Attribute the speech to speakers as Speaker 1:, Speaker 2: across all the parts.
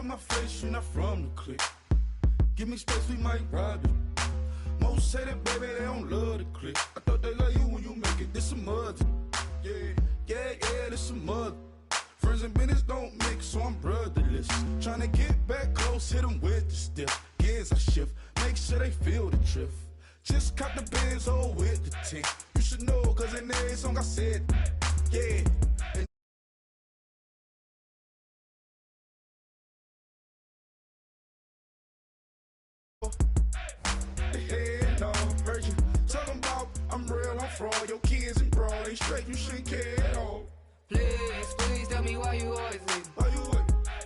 Speaker 1: in my face, you're not from the clique. Give me space, we might rob it. Most say that, baby, they don't love the clique. I thought they love you when you make it. This some mud. Yeah, this some mud. Friends and business don't mix, so I'm brotherless. Tryna get back close, hit them with the stiff. Gears I shift, make sure they feel the drift. Just cop the Benz, oh, with the tint. You should know, cause in every song I said, yeah. Head no virgin. Tell them about I'm real, I'm fraud. Your kids and broad ain't straight, you shouldn't care at all.
Speaker 2: Please tell me why you always leave.
Speaker 1: Why you wait?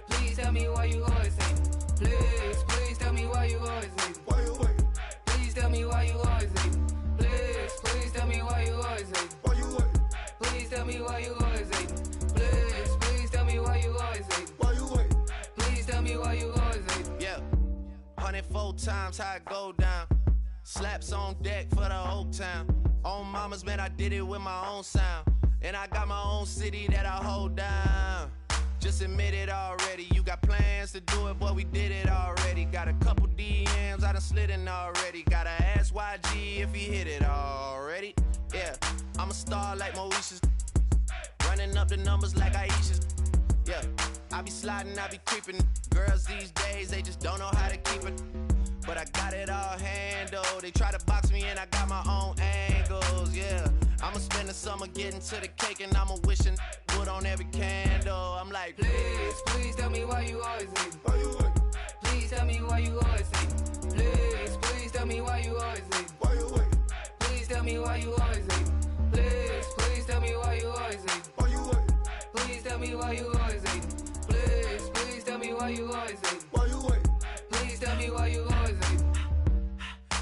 Speaker 2: Please tell me why you always leave. Please tell me why you always leave.
Speaker 1: Why you wait?
Speaker 2: Please tell me why you always leave. Please tell me why you always leave.
Speaker 1: Why you wait?
Speaker 2: Please tell me why you always leave. Please tell me why you always leave.
Speaker 1: Why you wait?
Speaker 2: Please tell me why you always leave.
Speaker 3: Yeah, 104 times how it go down. Slaps on deck for the whole town. On mamas, man, I did it with my own sound. And I got my own city that I hold down. Just admit it already. You got plans to do it, boy, we did it already. Got a couple DMs, I done slid in already. Gotta ask YG if he hit it already. Yeah, I'm a star like Moesha's. Running up the numbers like Aisha's. Yeah, I be sliding, I be creeping. Girls these days, they just don't know how to keep it. But I got it all handled. They try to box me in, I got my own angles, yeah. I'ma spend the summer getting to the cake and I'ma wishing wood on every candle. I'm like,
Speaker 2: please tell me why you always leave.
Speaker 1: Why you wait?
Speaker 2: Please tell me why you always leave. Please tell me why you always leave.
Speaker 1: Why you wait?
Speaker 2: Please tell me why you always leave. Please tell me why you always leave.
Speaker 1: Why you wait?
Speaker 2: Please tell me why you always leave. Please tell me why you always leave.
Speaker 1: Why you wait?
Speaker 2: Please tell me why you always leave.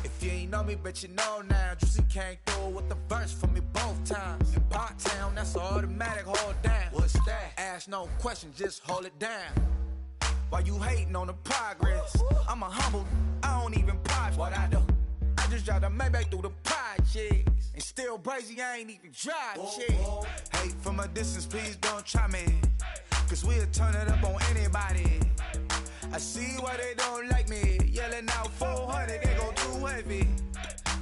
Speaker 4: If you ain't know me, bet you know now. Juicy came through with the verse for me both times. In Pot Town, that's an automatic hold down. What's that? Ask no question, just hold it down. Why you hating on the progress? I'm a humble, I don't even pop what I do. I just drive the Maybach through the projects. And still crazy, I ain't even drive shit. Hate from a distance, please don't try me. Cause we'll turn it up on anybody. I see why they don't like me. Yelling out 400, they go too heavy.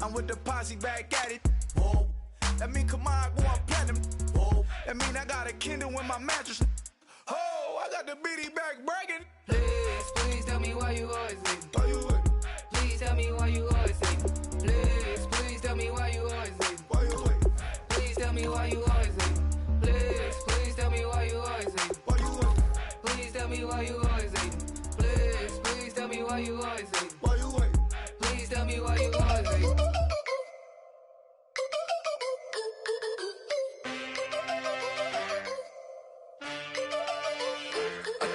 Speaker 4: I'm with the posse back at it. Whoa. That mean come on, go on platinum. Whoa. That mean I got a Kindle in my mattress. Oh, I got the BD back bragging.
Speaker 2: Please tell me why you always leave.
Speaker 1: Why you wait?
Speaker 2: Please tell me why you always leave. Please tell me why you always leave.
Speaker 1: Why you wait?
Speaker 2: Please tell me why you always leave. Please tell me why you always leave.
Speaker 1: Why you wait?
Speaker 2: Please tell me why you always leave. Please tell me why you always leave.
Speaker 1: Why you wait?
Speaker 2: Please tell me why you always leave.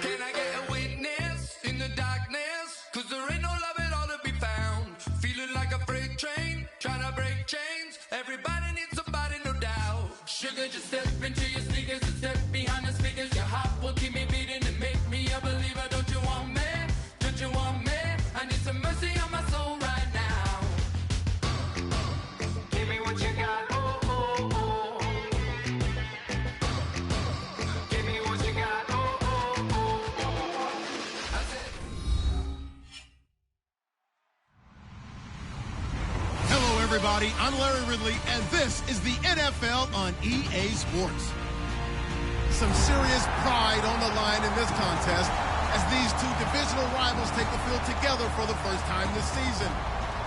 Speaker 5: Can I get a witness in the darkness? Cause there ain't no love at all to be found. Feeling like a freight train, trying to break chains. Everybody needs somebody, no doubt. Sugar, just step into your sneakers and step behind the speakers. Your heart will keep me beating and make me a believer. Don't you want me? Don't you want me? I need some mercy on my soul right now. Give me what you got, oh, oh, oh. Give me what you got, oh, oh, oh, oh. I said,
Speaker 6: Hello, everybody. I'm Larry Ridley, and this is the NFL on EA Sports. Some serious pride on the line in this contest as these two divisional rivals take the field together for the first time this season.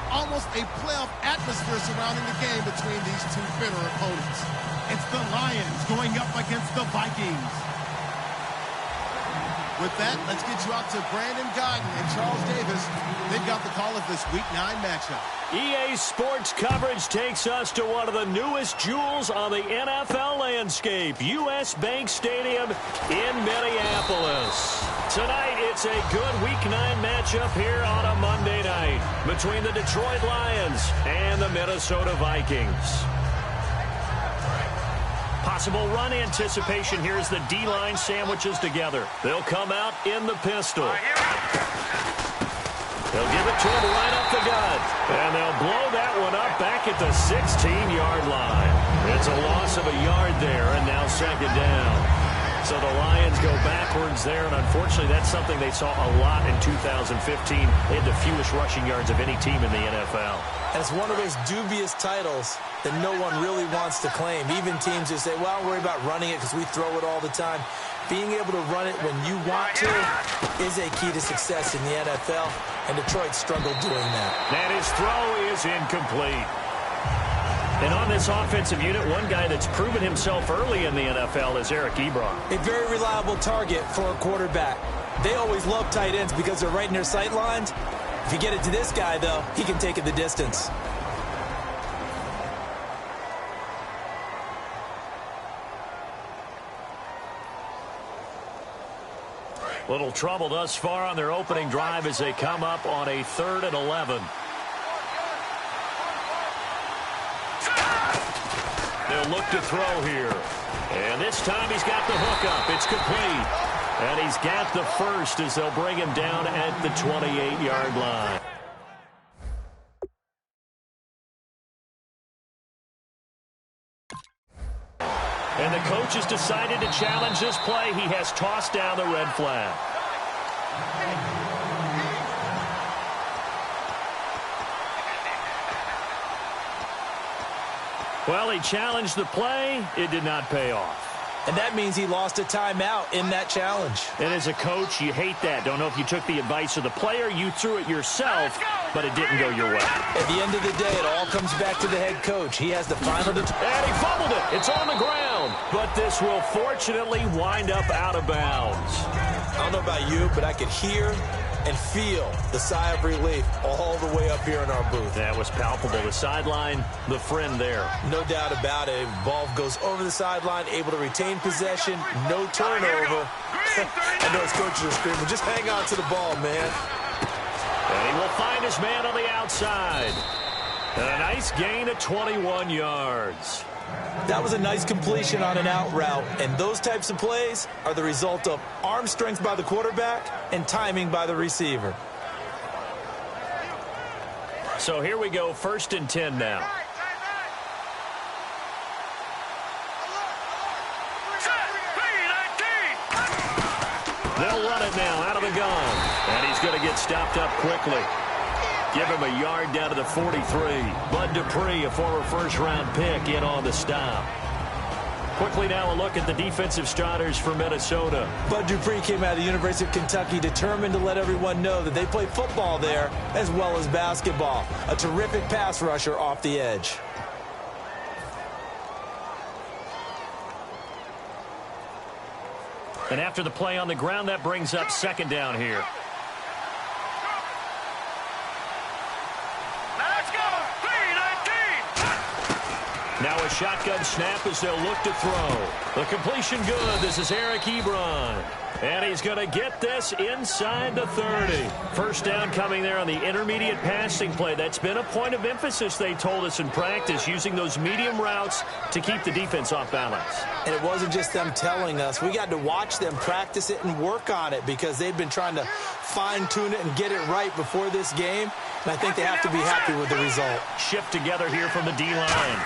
Speaker 6: Almost a playoff atmosphere surrounding the game between these two bitter opponents.
Speaker 7: It's the Lions going up against the Vikings.
Speaker 6: With that, let's get you out to Brandon Godden and Charles Davis. They've got the call of this Week 9 matchup.
Speaker 8: EA Sports coverage takes us to one of the newest jewels on the NFL landscape, US Bank Stadium in Minneapolis. Tonight, it's a good Week 9 matchup here on a Monday night between the Detroit Lions and the Minnesota Vikings. Possible run anticipation here as the D-line sandwiches together. They'll come out in the pistol. They'll give it to him right up the gut. And they'll blow that one up back at the 16-yard line. It's a loss of a yard there, and now second down. So the Lions go backwards there, and unfortunately that's something they saw a lot in 2015. They had the fewest rushing yards of any team in the NFL.
Speaker 9: And it's one of those dubious titles that no one really wants to claim. Even teams who say, well, don't worry about running it because we throw it all the time. Being able to run it when you want to is a key to success in the NFL, and Detroit struggled doing that.
Speaker 8: And his throw is incomplete. And on this offensive unit, one guy that's proven himself early in the NFL is Eric Ebron.
Speaker 9: A very reliable target for a quarterback. They always love tight ends because they're right in their sight lines. If you get it to this guy, though, he can take it the distance.
Speaker 8: Little trouble thus far on their opening drive as they come up on a 3rd and 11. They'll look to throw here. And this time he's got the hook up. It's complete. And he's got the first as they'll bring him down at the 28-yard line. And the coach has decided to challenge this play. He has tossed down the red flag. Well, he challenged the play. It did not pay off.
Speaker 9: And that means he lost a timeout in that challenge.
Speaker 8: And as a coach, you hate that. Don't know if you took the advice of the player, you threw it yourself, but it didn't go your way.
Speaker 9: At the end of the day, it all comes back to the head coach. He has the final...
Speaker 8: And he fumbled it. It's on the ground. But this will fortunately wind up out of bounds.
Speaker 9: I don't know about you, but I could hear and feel the sigh of relief all the way up here in our booth.
Speaker 8: That was palpable. The sideline, the friend there.
Speaker 9: No doubt about it. Ball goes over the sideline, able to retain possession, no turnover. I know his coaches are screaming, just hang on to the ball, man.
Speaker 8: And he will find his man on the outside. And a nice gain of 21 yards.
Speaker 9: That was a nice completion on an out route, and those types of plays are the result of arm strength by the quarterback and timing by the receiver.
Speaker 8: So here we go, 1st and 10 now. They'll run it now out of the gun, and he's going to get stopped up quickly. Give him a yard down to the 43. Bud Dupree, a former first-round pick, in on the stop. Quickly now a look at the defensive starters for Minnesota.
Speaker 9: Bud Dupree came out of the University of Kentucky determined to let everyone know that they play football there as well as basketball. A terrific pass rusher off the edge.
Speaker 8: And after the play on the ground, that brings up 2nd down here. Now a shotgun snap as they'll look to throw. The completion good. This is Eric Ebron. And he's going to get this inside the 30. First down coming there on the intermediate passing play. That's been a point of emphasis, they told us in practice, using those medium routes to keep the defense off balance.
Speaker 9: And it wasn't just them telling us. We got to watch them practice it and work on it because they've been trying to fine-tune it and get it right before this game. And I think they have to be happy with the result.
Speaker 8: Shift together here from the D-line.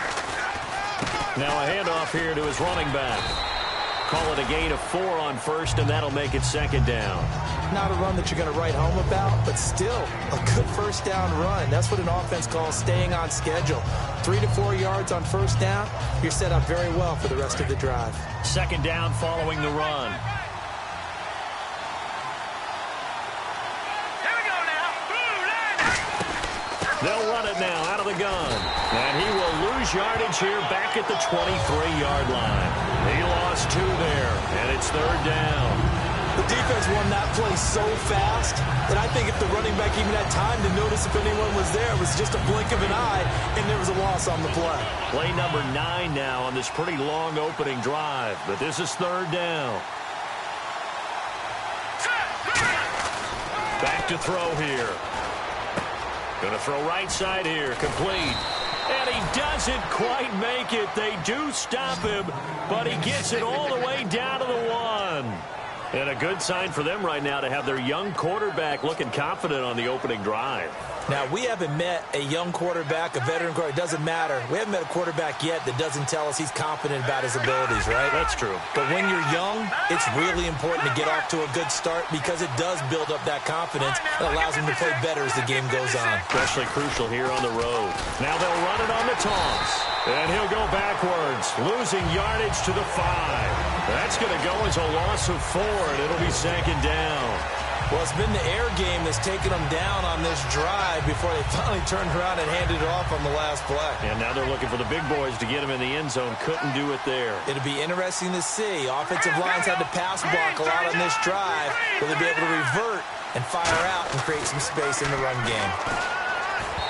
Speaker 8: Now a handoff here to his running back. Call it a gain of 4 on 1st, and that'll make it 2nd down.
Speaker 9: Not a run that you're going to write home about, but still a good 1st down run. That's what an offense calls staying on schedule. 3 to 4 yards on 1st down, you're set up very well for the rest of the drive.
Speaker 8: 2nd down following the run.
Speaker 5: Here we go now.
Speaker 8: They'll run it now out of the gun. And he will lose yardage here back at the 23-yard line. He lost 2 there, and it's 3rd down.
Speaker 9: The defense won that play so fast that I think if the running back even had time to notice if anyone was there, it was just a blink of an eye, and there was a loss on the play.
Speaker 8: Play number 9 now on this pretty long opening drive, but this is 3rd down. Back to throw here. Going to throw right side here, complete. And he doesn't quite make it. They do stop him, but he gets it all the way down to the 1. And a good sign for them right now to have their young quarterback looking confident on the opening drive.
Speaker 9: Now, we haven't met a young quarterback, a veteran quarterback. It doesn't matter. We haven't met a quarterback yet that doesn't tell us he's confident about his abilities, right?
Speaker 8: That's true.
Speaker 9: But when you're young, it's really important to get off to a good start because it does build up that confidence that allows him to play better as the game goes on.
Speaker 8: Especially crucial here on the road. Now they'll run it on the toss. And he'll go backwards, losing yardage to the 5. That's going to go as a loss of 4, and it'll be second down.
Speaker 9: Well, it's been the air game that's taken them down on this drive before they finally turned around and handed it off on the last play.
Speaker 8: And now they're looking for the big boys to get him in the end zone. Couldn't do it there.
Speaker 9: It'll be interesting to see. Offensive lines had to pass block a lot on this drive. Will they be able to revert and fire out and create some space in the run game?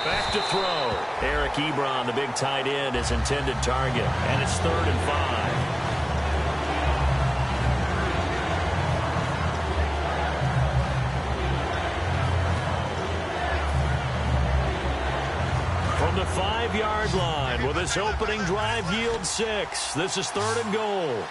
Speaker 8: Back to throw. Eric Ebron, the big tight end, his intended target. And it's 3rd and 5. From the 5-yard line, will this opening drive yield 6? This is 3rd and goal.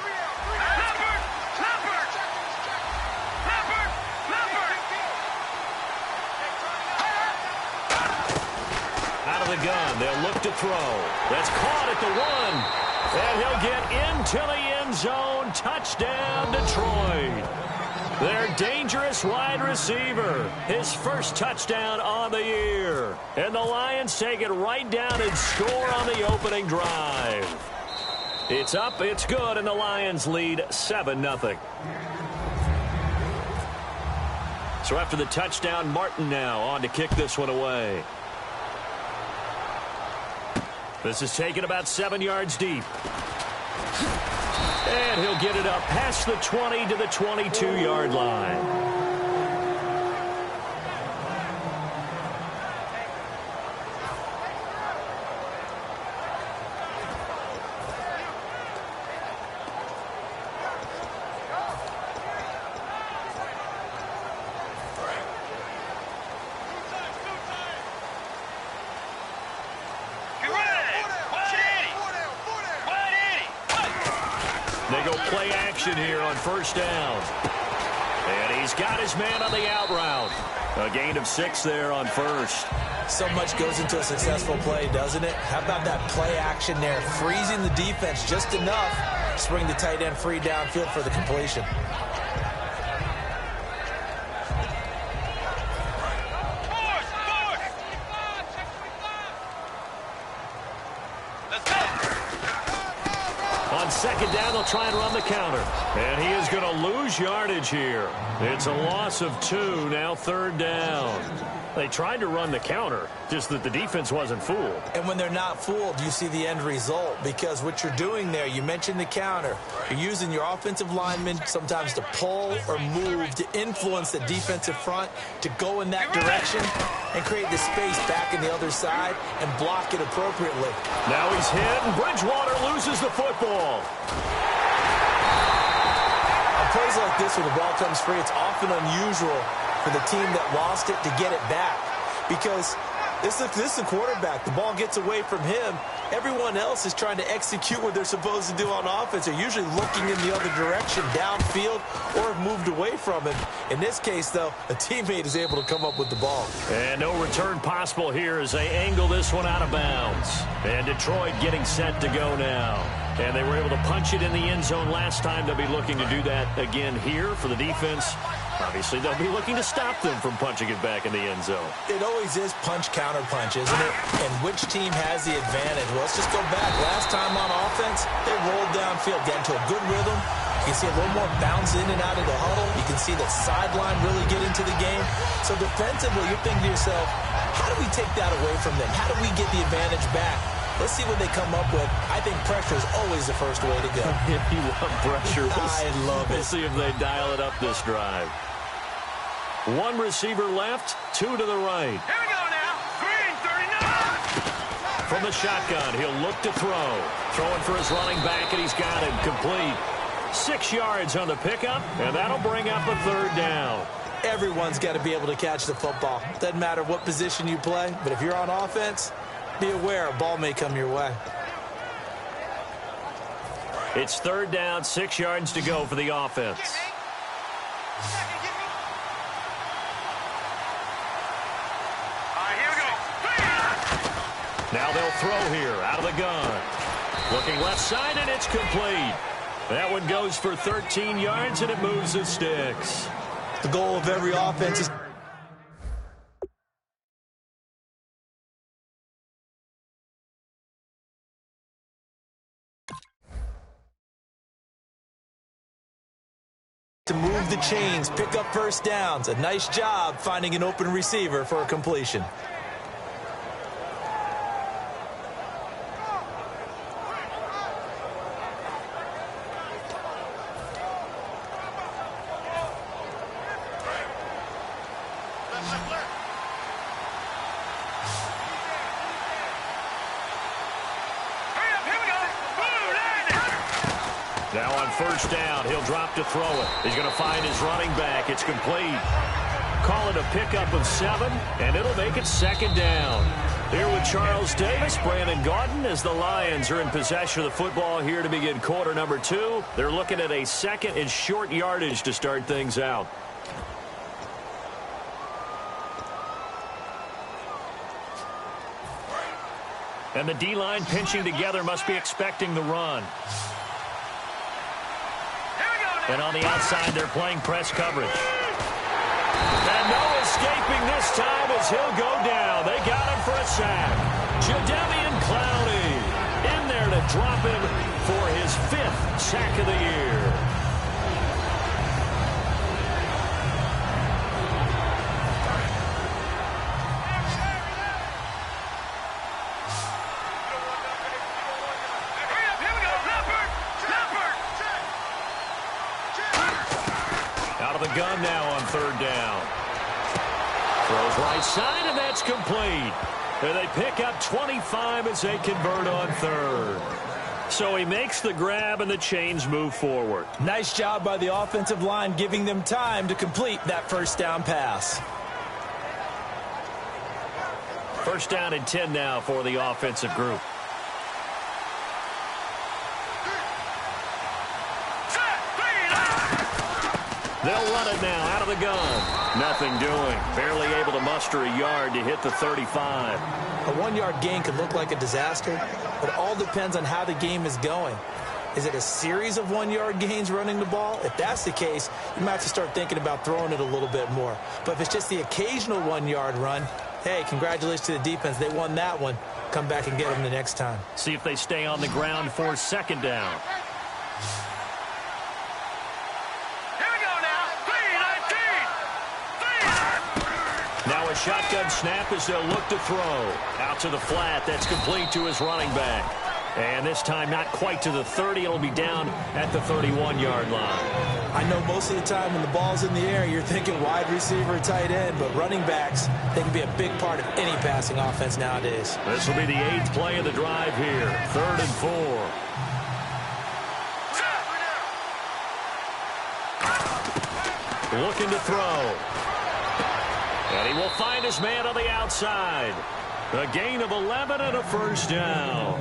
Speaker 8: Out of the gun, they'll look to throw. That's caught at the 1. And he'll get into the end zone. Touchdown, Detroit. Their dangerous wide receiver. His first touchdown on the year. And the Lions take it right down and score on the opening drive. It's up, it's good, and the Lions lead 7-0. So after the touchdown, Martin now on to kick this one away. This is taken about 7 yards deep. And he'll get it up past the 20 to the 22-yard line. They go play action here on first down. And he's got his man on the out route. A gain of 6 there on first.
Speaker 9: So much goes into a successful play, doesn't it? How about that play action there? Freezing the defense just enough to bring the tight end free downfield for the completion. On second down, they'll try and run the counter. And he is going to lose yardage here. It's a loss of 2, now 3rd down. They tried to run the counter, just that the defense wasn't fooled. And when they're not fooled, you see the end result. Because what you're doing there, you mentioned the counter. You're using your offensive linemen sometimes to pull or move, to influence the defensive front, to go in that direction and create the space back in the other side and block it appropriately. Now he's hit, and Bridgewater loses the football. On plays like this, when the ball comes free, it's often unusual for the team that lost it to get it back. Because this is the quarterback. The ball gets away from him. Everyone else is trying to execute what they're supposed to do on offense. They're usually looking in the other direction, downfield, or have moved away from him. In this case, though, a teammate is able to come up with the ball. And no return possible here as they angle this one out of bounds. And Detroit getting set to go now. And they were able to punch it in the end zone last time. They'll be looking to do that again here for the defense. Obviously, they'll be looking to stop them from punching it back in the end zone. It always is punch, counter punch, isn't it? And which team has the advantage? Well, let's just go back. Last time on offense, they rolled downfield, got into a good rhythm. You can see a little more bounce in and out of the huddle. You can see the sideline really get into the game. So defensively, you're thinking to yourself, how do we take that away from them? How do we get the advantage back? Let's see what they come up with. I think pressure is always the first way to go. You love pressure. I love it. We'll see if they dial it up this drive. 1 receiver left, 2 to the right.
Speaker 5: Here we go now. Green 39.
Speaker 8: From the shotgun, he'll look to throw. Throwing for his running back, and he's got it complete. 6 yards on the pickup, and that'll bring up a 3rd down. Everyone's got to be able to catch the football. Doesn't matter what position you play, but if you're on offense, be aware a ball may come your way. It's 3rd down, 6 yards to go for the offense. Now they'll throw here out of the gun. Looking left side, and it's complete. That one goes for 13 yards, and it moves the sticks.
Speaker 9: The goal of every offense is to move the chains, pick up first downs. A nice job finding an open receiver for a completion.
Speaker 8: Now on first down, he'll drop to throw it. He's going to find his running back. It's complete. Call it a pickup of 7, and it'll make it second down. Here with Charles Davis, Brandon Gaudin, as the Lions are in possession of the football here to begin quarter number 2. They're looking at a second and short yardage to start things out. And the D-line pinching together must be expecting the run. And on the outside, they're playing press coverage. And no escaping this time as he'll go down. They got him for a sack. Jadeveon Clowney in there to drop him for his 5th sack of the year. Gun now on third down. Throws right side, and that's complete. And they pick up 25 as they convert on third. So he makes the grab, and the chains move forward.
Speaker 9: Nice job by the offensive line, giving them time to complete that first down pass.
Speaker 8: First down and 10 now for the offensive group. They'll run it now out of the gun. Nothing doing. Barely able to muster a yard to hit the 35.
Speaker 9: A 1-yard gain could look like a disaster, but it all depends on how the game is going. Is it a series of 1-yard gains running the ball? If that's the case, you might have to start thinking about throwing it a little bit more. But if it's just the occasional 1-yard run, hey, congratulations to the defense. They won that one. Come back and get them the next time.
Speaker 8: See if they stay on the ground for second down. Now a shotgun snap as they'll look to throw. Out to the flat. That's complete to his running back. And this time not quite to the 30. It'll be down at the 31-yard line.
Speaker 9: I know most of the time when the ball's in the air, you're thinking wide receiver, tight end, but running backs, they can be a big part of any passing offense nowadays.
Speaker 8: This will be the 8th play of the drive here. 3rd and 4. Looking to throw. And he will find his man on the outside. A gain of 11 and a first down.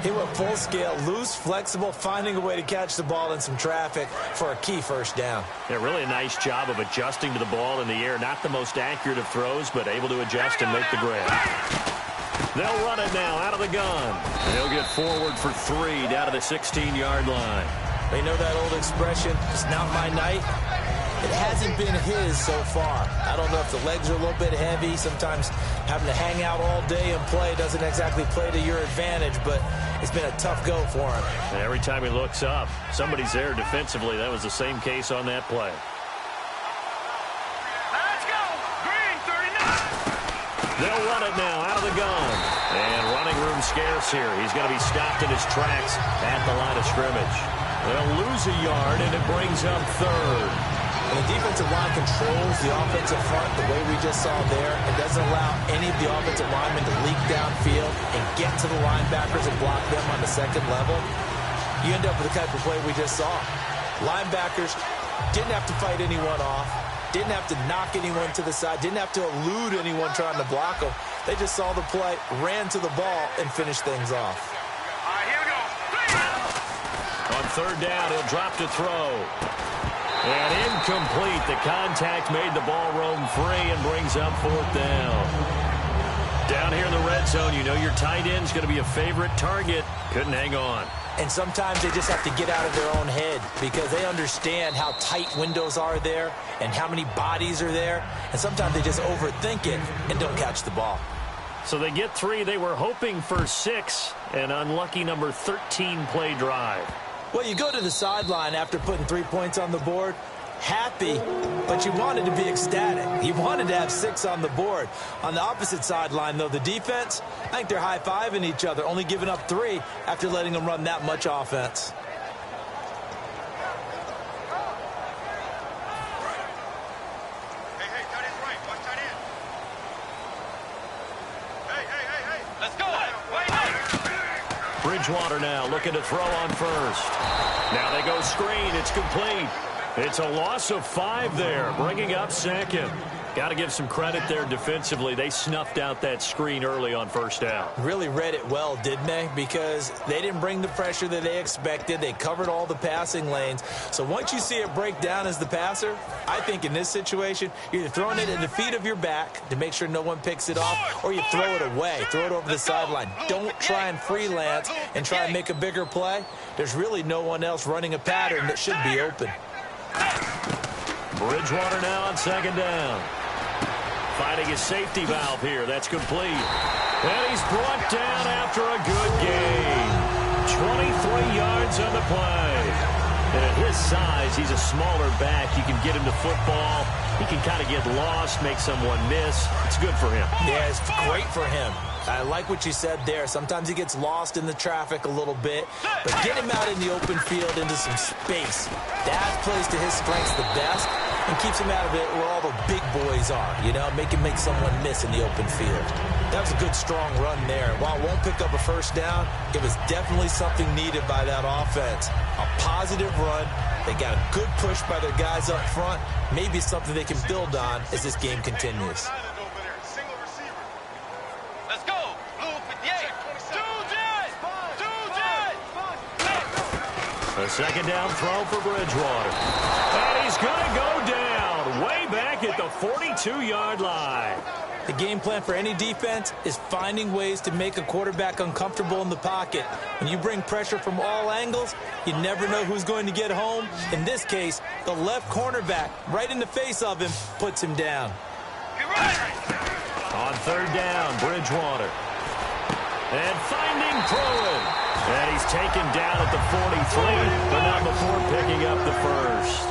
Speaker 9: He went full scale, loose, flexible, finding a way to catch the ball in some traffic for a key first down.
Speaker 8: Yeah, really a nice job of adjusting to the ball in the air. Not the most accurate of throws, but able to adjust and make the grab. They'll run it now out of the gun. And he'll get forward for 3 down to the 16-yard line.
Speaker 9: They know that old expression, it's not my night. It hasn't been his so far. I don't know if the legs are a little bit heavy. Sometimes having to hang out all day and play doesn't exactly play to your advantage, but it's been a tough go for him.
Speaker 8: And every time he looks up, somebody's there defensively. That was the same case on that play.
Speaker 5: Let's go! Green 39!
Speaker 8: They'll run it now out of the gun. And running room scarce here. He's going to be stopped in his tracks at the line of scrimmage. They'll lose a yard, and it brings up 3rd.
Speaker 9: When the defensive line controls the offensive front the way we just saw there, it doesn't allow any of the offensive linemen to leak downfield and get to the linebackers and block them on the second level. You end up with the type of play we just saw. Linebackers didn't have to fight anyone off, didn't have to knock anyone to the side, didn't have to elude anyone trying to block them. They just saw the play, ran to the ball, and finished things off.
Speaker 5: All right, here we go.
Speaker 8: On 3rd down, he'll drop to throw. And incomplete. The contact made the ball roam free and brings up 4th down. Down here in the red zone, you know your tight end's going to be a favorite target. Couldn't hang on.
Speaker 9: And sometimes they just have to get out of their own head because they understand how tight windows are there and how many bodies are there. And sometimes they just overthink it and don't catch the ball.
Speaker 8: So they get 3. They were hoping for 6. An unlucky number 13 play drive.
Speaker 9: Well, you go to the sideline after putting 3 points on the board, happy, but you wanted to be ecstatic. You wanted to have 6 on the board. On the opposite sideline, though, the defense, I think they're high-fiving each other, only giving up 3 after letting them run that much offense.
Speaker 8: Bridgewater now looking to throw on first. Now they go screen. It's complete. It's a loss of 5 there, bringing up second. Got to give some credit there defensively. They snuffed out that screen early on first down.
Speaker 9: Really read it well, didn't they? Because they didn't bring the pressure that they expected. They covered all the passing lanes. So once you see it break down as the passer, I think in this situation, you're either throwing it at the feet of your back to make sure no one picks it off, or you throw it away, throw it over the sideline. Don't try and freelance and try and make a bigger play. There's really no one else running a pattern that should be open.
Speaker 8: Bridgewater now on second down. Finding his safety valve here. That's complete. And he's brought down after a good gain. 23 yards on the play. And at his size, he's a smaller back. You can get him to football. He can kind of get lost, make someone miss. It's good for him.
Speaker 9: Yeah, it's great for him. I like what you said there. Sometimes he gets lost in the traffic a little bit, but get him out in the open field into some space. That plays to his strengths the best and keeps him out of it where all the big boys are, you know, make someone miss in the open field. That was a good, strong run there. While it won't pick up a first down, it was definitely something needed by that offense. A positive run. They got a good push by their guys up front. Maybe something they can build on as this game continues.
Speaker 8: A second down throw for Bridgewater. And he's going to go down way back at the 42-yard line.
Speaker 9: The game plan for any defense is finding ways to make a quarterback uncomfortable in the pocket. When you bring pressure from all angles, you never know who's going to get home. In this case, the left cornerback, right in the face of him, puts him down.
Speaker 8: On third down, Bridgewater. And finding Pruitt. And he's taken down at the 43, but not before picking up the first.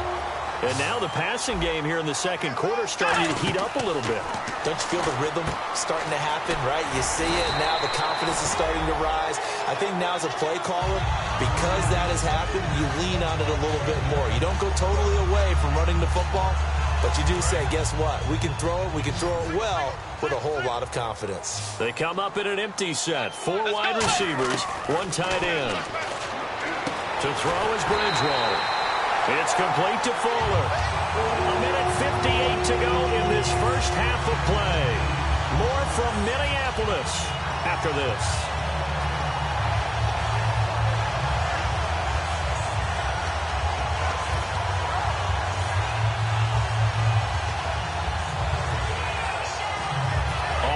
Speaker 8: And now the passing game here in the second quarter starting to heat up a little bit.
Speaker 9: Don't you feel the rhythm starting to happen, right? You see it, and now the confidence is starting to rise. I think now as a play caller, because that has happened, you lean on it a little bit more. You don't go totally away from running the football, but you do say, guess what? We can throw it well with a whole lot of confidence.
Speaker 8: They come up in an empty set. 4 wide receivers, 1 tight end. To throw is Bridgewater. It's complete to Fuller. A minute 58 to go in this first half of play. More from Minneapolis after this.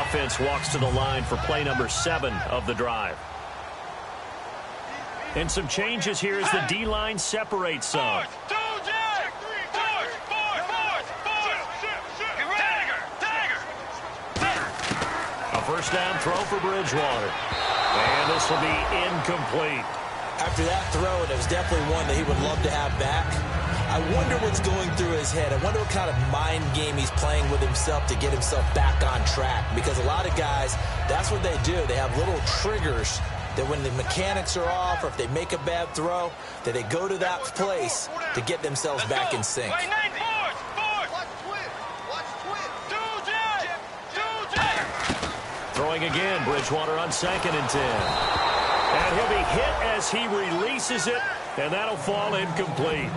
Speaker 8: Offense walks to the line for play number 7 of the drive. And some changes here as the D-line separates some. A first down throw for Bridgewater. And this will be incomplete.
Speaker 9: After that throw, it was definitely one that he would love to have back. I wonder what's going through his head. I wonder what kind of mind game he's playing with himself to get himself back on track. Because a lot of guys, that's what they do. They have little triggers that when the mechanics are off or if they make a bad throw, that they go to that place to get themselves back in sync.
Speaker 8: Throwing again, Bridgewater on 2nd and 10. And he'll be hit as he releases it, and that'll fall incomplete.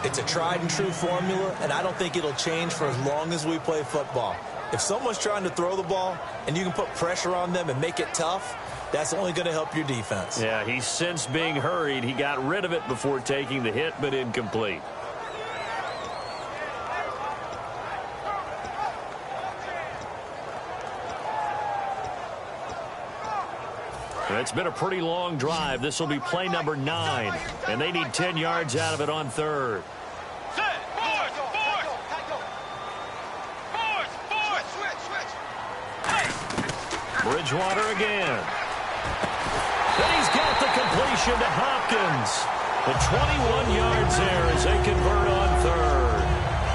Speaker 9: It's a tried and true formula, and I don't think it'll change for as long as we play football. If someone's trying to throw the ball and you can put pressure on them and make it tough, that's only going to help your defense.
Speaker 8: Yeah, he's since being hurried. He got rid of it before taking the hit, but incomplete. It's been a pretty long drive. This will be play number 9, and they need 10 yards out of it on third. Bridgewater again. And he's got the completion to Hopkins. The 21 yards there as they convert on third.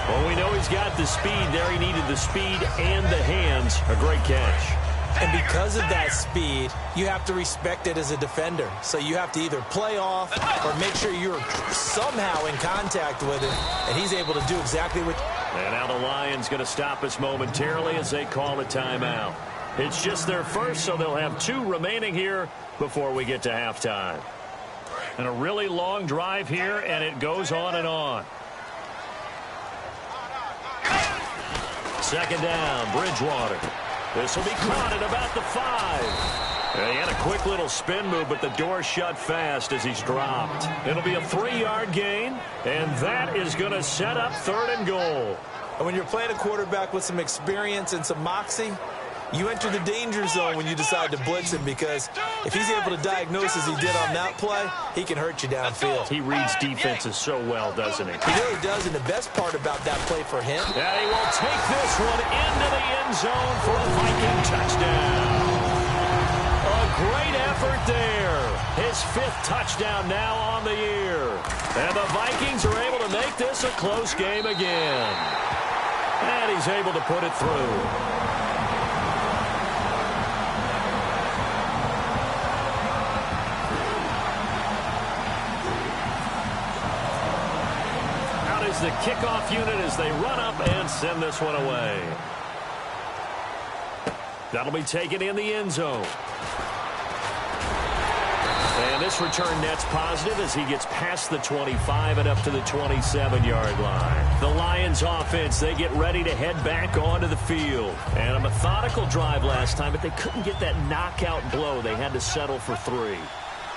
Speaker 8: Well, we know he's got the speed there. He needed the speed and the hands. A great catch.
Speaker 9: And because of that speed, you have to respect it as a defender. So you have to either play off or make sure you're somehow in contact with him, and he's able to do exactly what...
Speaker 8: And now the Lions going to stop us momentarily as they call a timeout. It's just their first, so they'll have 2 remaining here before we get to halftime. And a really long drive here, and it goes on and on. Second down, Bridgewater. This will be caught at about the 5. He had a quick little spin move, but the door shut fast as he's dropped. It'll be a 3-yard gain, and that is going to set up 3rd and goal.
Speaker 9: And when you're playing a quarterback with some experience and some moxie, you enter the danger zone when you decide to blitz him, because if he's able to diagnose as he did on that play, he can hurt you downfield.
Speaker 8: He reads defenses so well, doesn't he?
Speaker 9: He really does, and the best part about that play for him...
Speaker 8: Yeah, he will take this one into the end zone for a Viking touchdown. A great effort there. His 5th touchdown now on the year. And the Vikings are able to make this a close game again. And he's able to put it through. The kickoff unit as they run up and send this one away. That'll be taken in the end zone. And this return net's positive as he gets past the 25 and up to the 27-yard line. The Lions offense, they get ready to head back onto the field. And a methodical drive last time, but they couldn't get that knockout blow. They had to settle for 3.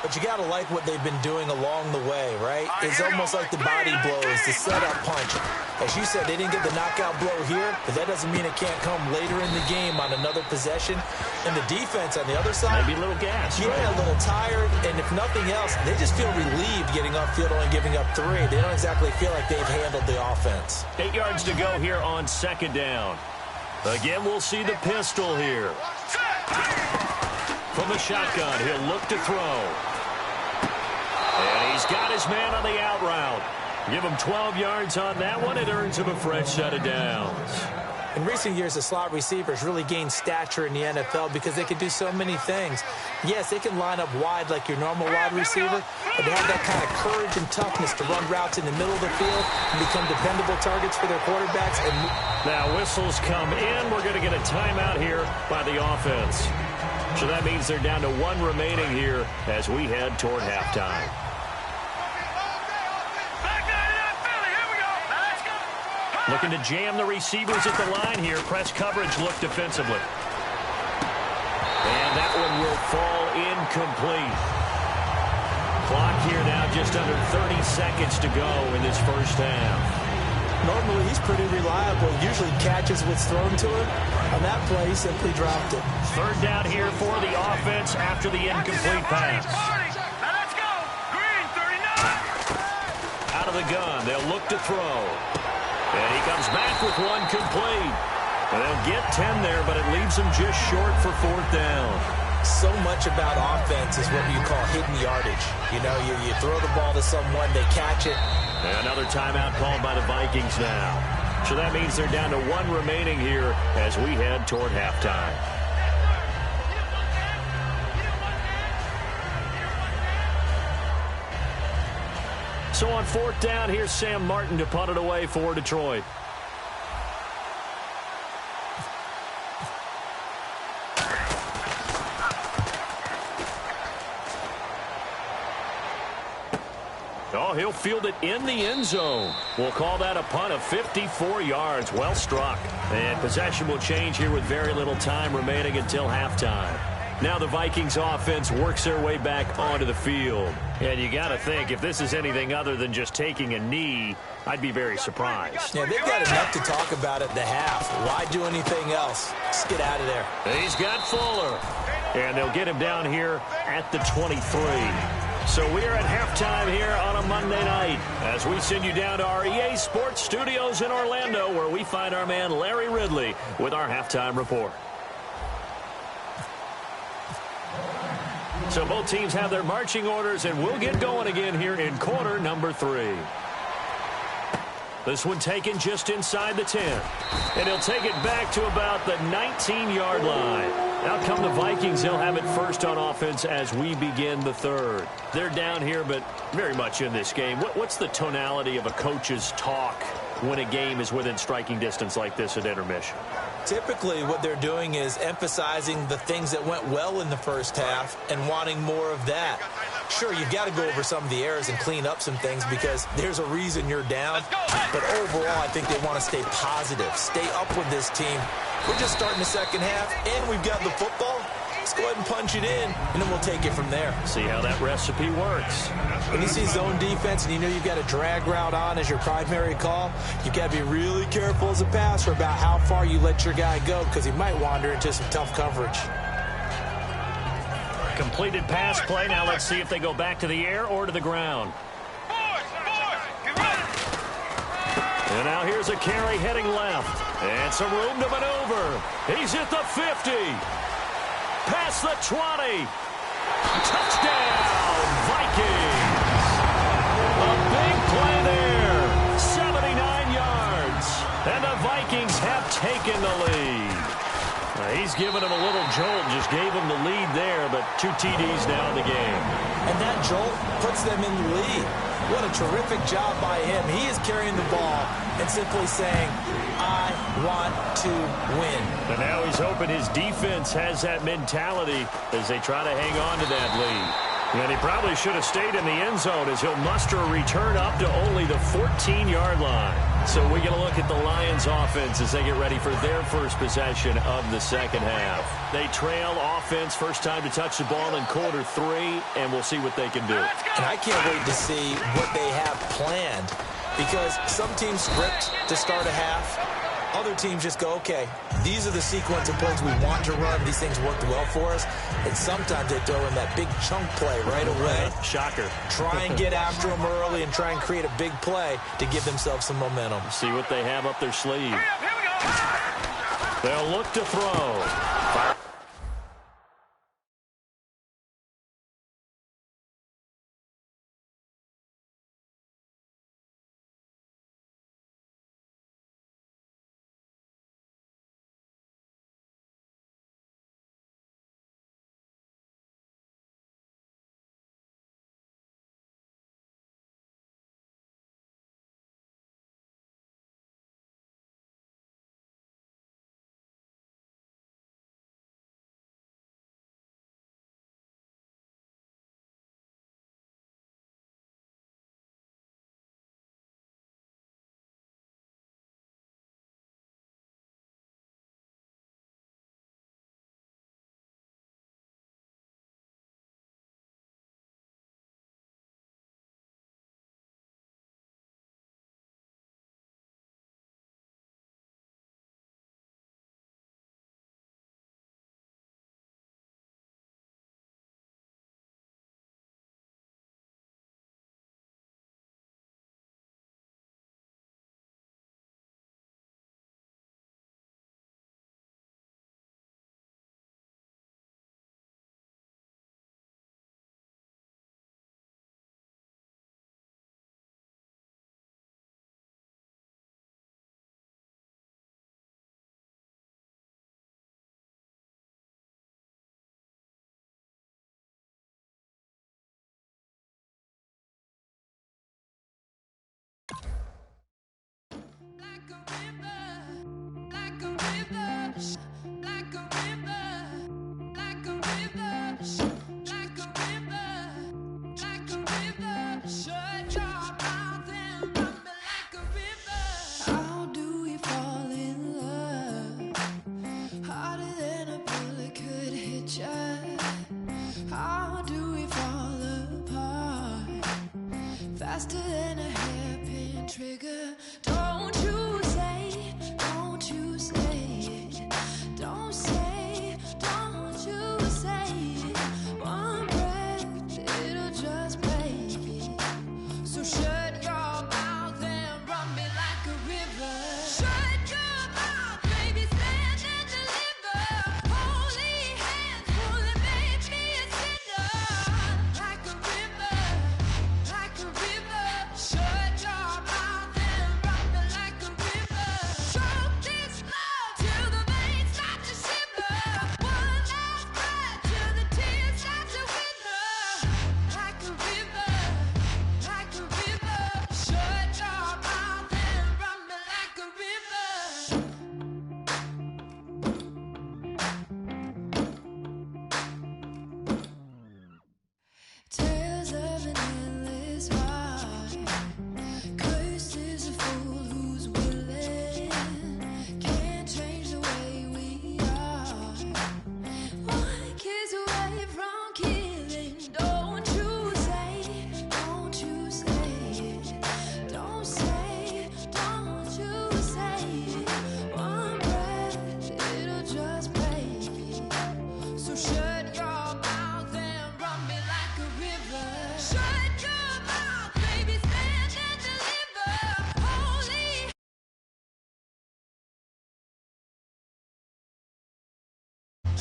Speaker 9: But you got to like what they've been doing along the way, right? It's almost like the body blows, the setup punch. As you said, they didn't get the knockout blow here, but that doesn't mean it can't come later in the game on another possession. And the defense on the other side...
Speaker 8: Maybe a little gas,
Speaker 9: yeah, right? A little tired. And if nothing else, they just feel relieved getting upfield only giving up 3. They don't exactly feel like they've handled the offense.
Speaker 8: 8 yards to go here on 2nd down. Again, we'll see the pistol here. From the shotgun, he'll look to throw. And he's got his man on the out route. Give him 12 yards on that one. It earns him a fresh set of downs.
Speaker 9: In recent years, the slot receivers really gained stature in the NFL because they can do so many things. Yes, they can line up wide like your normal wide receiver, but they have that kind of courage and toughness to run routes in the middle of the field and become dependable targets for their quarterbacks. And
Speaker 8: now whistles come in. We're going to get a timeout here by the offense. So that means they're down to 1 remaining here as we head toward halftime. Looking to jam the receivers at the line here. Press coverage look defensively. And that one will fall incomplete. Clock here now just under 30 seconds to go in this first half.
Speaker 9: Normally he's pretty reliable. Usually catches what's thrown to him. On that play, he simply dropped it.
Speaker 8: 3rd down here for the offense after the incomplete pass. Out of the gun, they'll look to throw. And he comes back with 1 complete. And they'll get 10 there, but it leaves them just short for 4th down.
Speaker 9: So much about offense is what you call hidden yardage. You know, you throw the ball to someone, they catch it.
Speaker 8: And another timeout called by the Vikings now. So that means they're down to 1 remaining here as we head toward halftime. So on 4th down, here's Sam Martin to punt it away for Detroit. Oh, he'll field it in the end zone. We'll call that a punt of 54 yards. Well struck. And possession will change here with very little time remaining until halftime. Now the Vikings offense works their way back onto the field. And you got to think, if this is anything other than just taking a knee, I'd be very surprised.
Speaker 9: Yeah, they've got enough to talk about at the half. Why do anything else? Just get out of there.
Speaker 8: He's got Fuller. And they'll get him down here at the 23. So we are at halftime here on a Monday night as we send you down to our EA Sports Studios in Orlando, where we find our man Larry Ridley with our halftime report. So both teams have their marching orders, and we'll get going again here in quarter number 3. This one taken just inside the 10. And he'll take it back to about the 19-yard line. Out come the Vikings. They'll have it first on offense as we begin the third. They're down here, but very much in this game. What's the tonality of a coach's talk when a game is within striking distance like this at intermission?
Speaker 9: Typically, what they're doing is emphasizing the things that went well in the first half and wanting more of that. Sure, you've got to go over some of the errors and clean up some things because there's a reason you're down. But overall, I think they want to stay positive, stay up with this team. We're just starting the second half, and we've got the football. Let's go ahead and punch it in, and then we'll take it from there.
Speaker 8: See how that recipe works.
Speaker 9: When you see zone defense and you know you've got a drag route on as your primary call, you've got to be really careful as a passer about how far you let your guy go because he might wander into some tough coverage.
Speaker 8: Completed pass play. Now let's see if they go back to the air or to the ground. And now here's a carry heading left. And some room to maneuver. He's at the 50. Past the 20. Touchdown, Vikings. A big play there. 79 yards. And the Vikings have taken the lead. He's given him a little jolt, just gave him the lead there, but 2 TDs now in the game.
Speaker 9: And that jolt puts them in the lead. What a terrific job by him. He is carrying the ball and simply saying, I want to win.
Speaker 8: And now he's hoping his defense has that mentality as they try to hang on to that lead. And he probably should have stayed in the end zone as he'll muster a return up to only the 14-yard line. So we get a look at the Lions offense as they get ready for their first possession of the second half. They trail offense, first time to touch the ball in quarter 3, and we'll see what they can do.
Speaker 9: And I can't wait to see what they have planned because some teams script to start a half. Other teams just go, okay, these are the sequence of plays we want to run. These things worked well for us. And sometimes they throw in that big chunk play right away.
Speaker 8: Shocker.
Speaker 9: Try and get after them early and try and create a big play to give themselves some momentum.
Speaker 8: See what they have up their sleeve. They'll look to throw.
Speaker 10: How do we fall in love? Harder than a bullet could hit ya. faster than a hairpin trigger. Don't you say, don't you say it. Don't say, don't you say it. One breath, it'll just break it. So shut your mouth and run me like a river. Shut your mouth, baby, stand and deliver. Holy hands pulling, make me a sinner. Like a river, like a river. Shut your mouth and run me like a river. Choke this love till the veins start to shiver. One last breath till the tears start to wither. Like a river, like a river. Shut your mouth and run me like a river. Tales of an endless ride. Cursed is a fool who's willing. Can't change the way we are. One kiss away from killing. Don't you say it. Don't you say it. Don't say, don't you say it. One breath, it'll just break it. So shut your mouth and run me like a river. Shut your mouth, baby, stand and deliver. Holy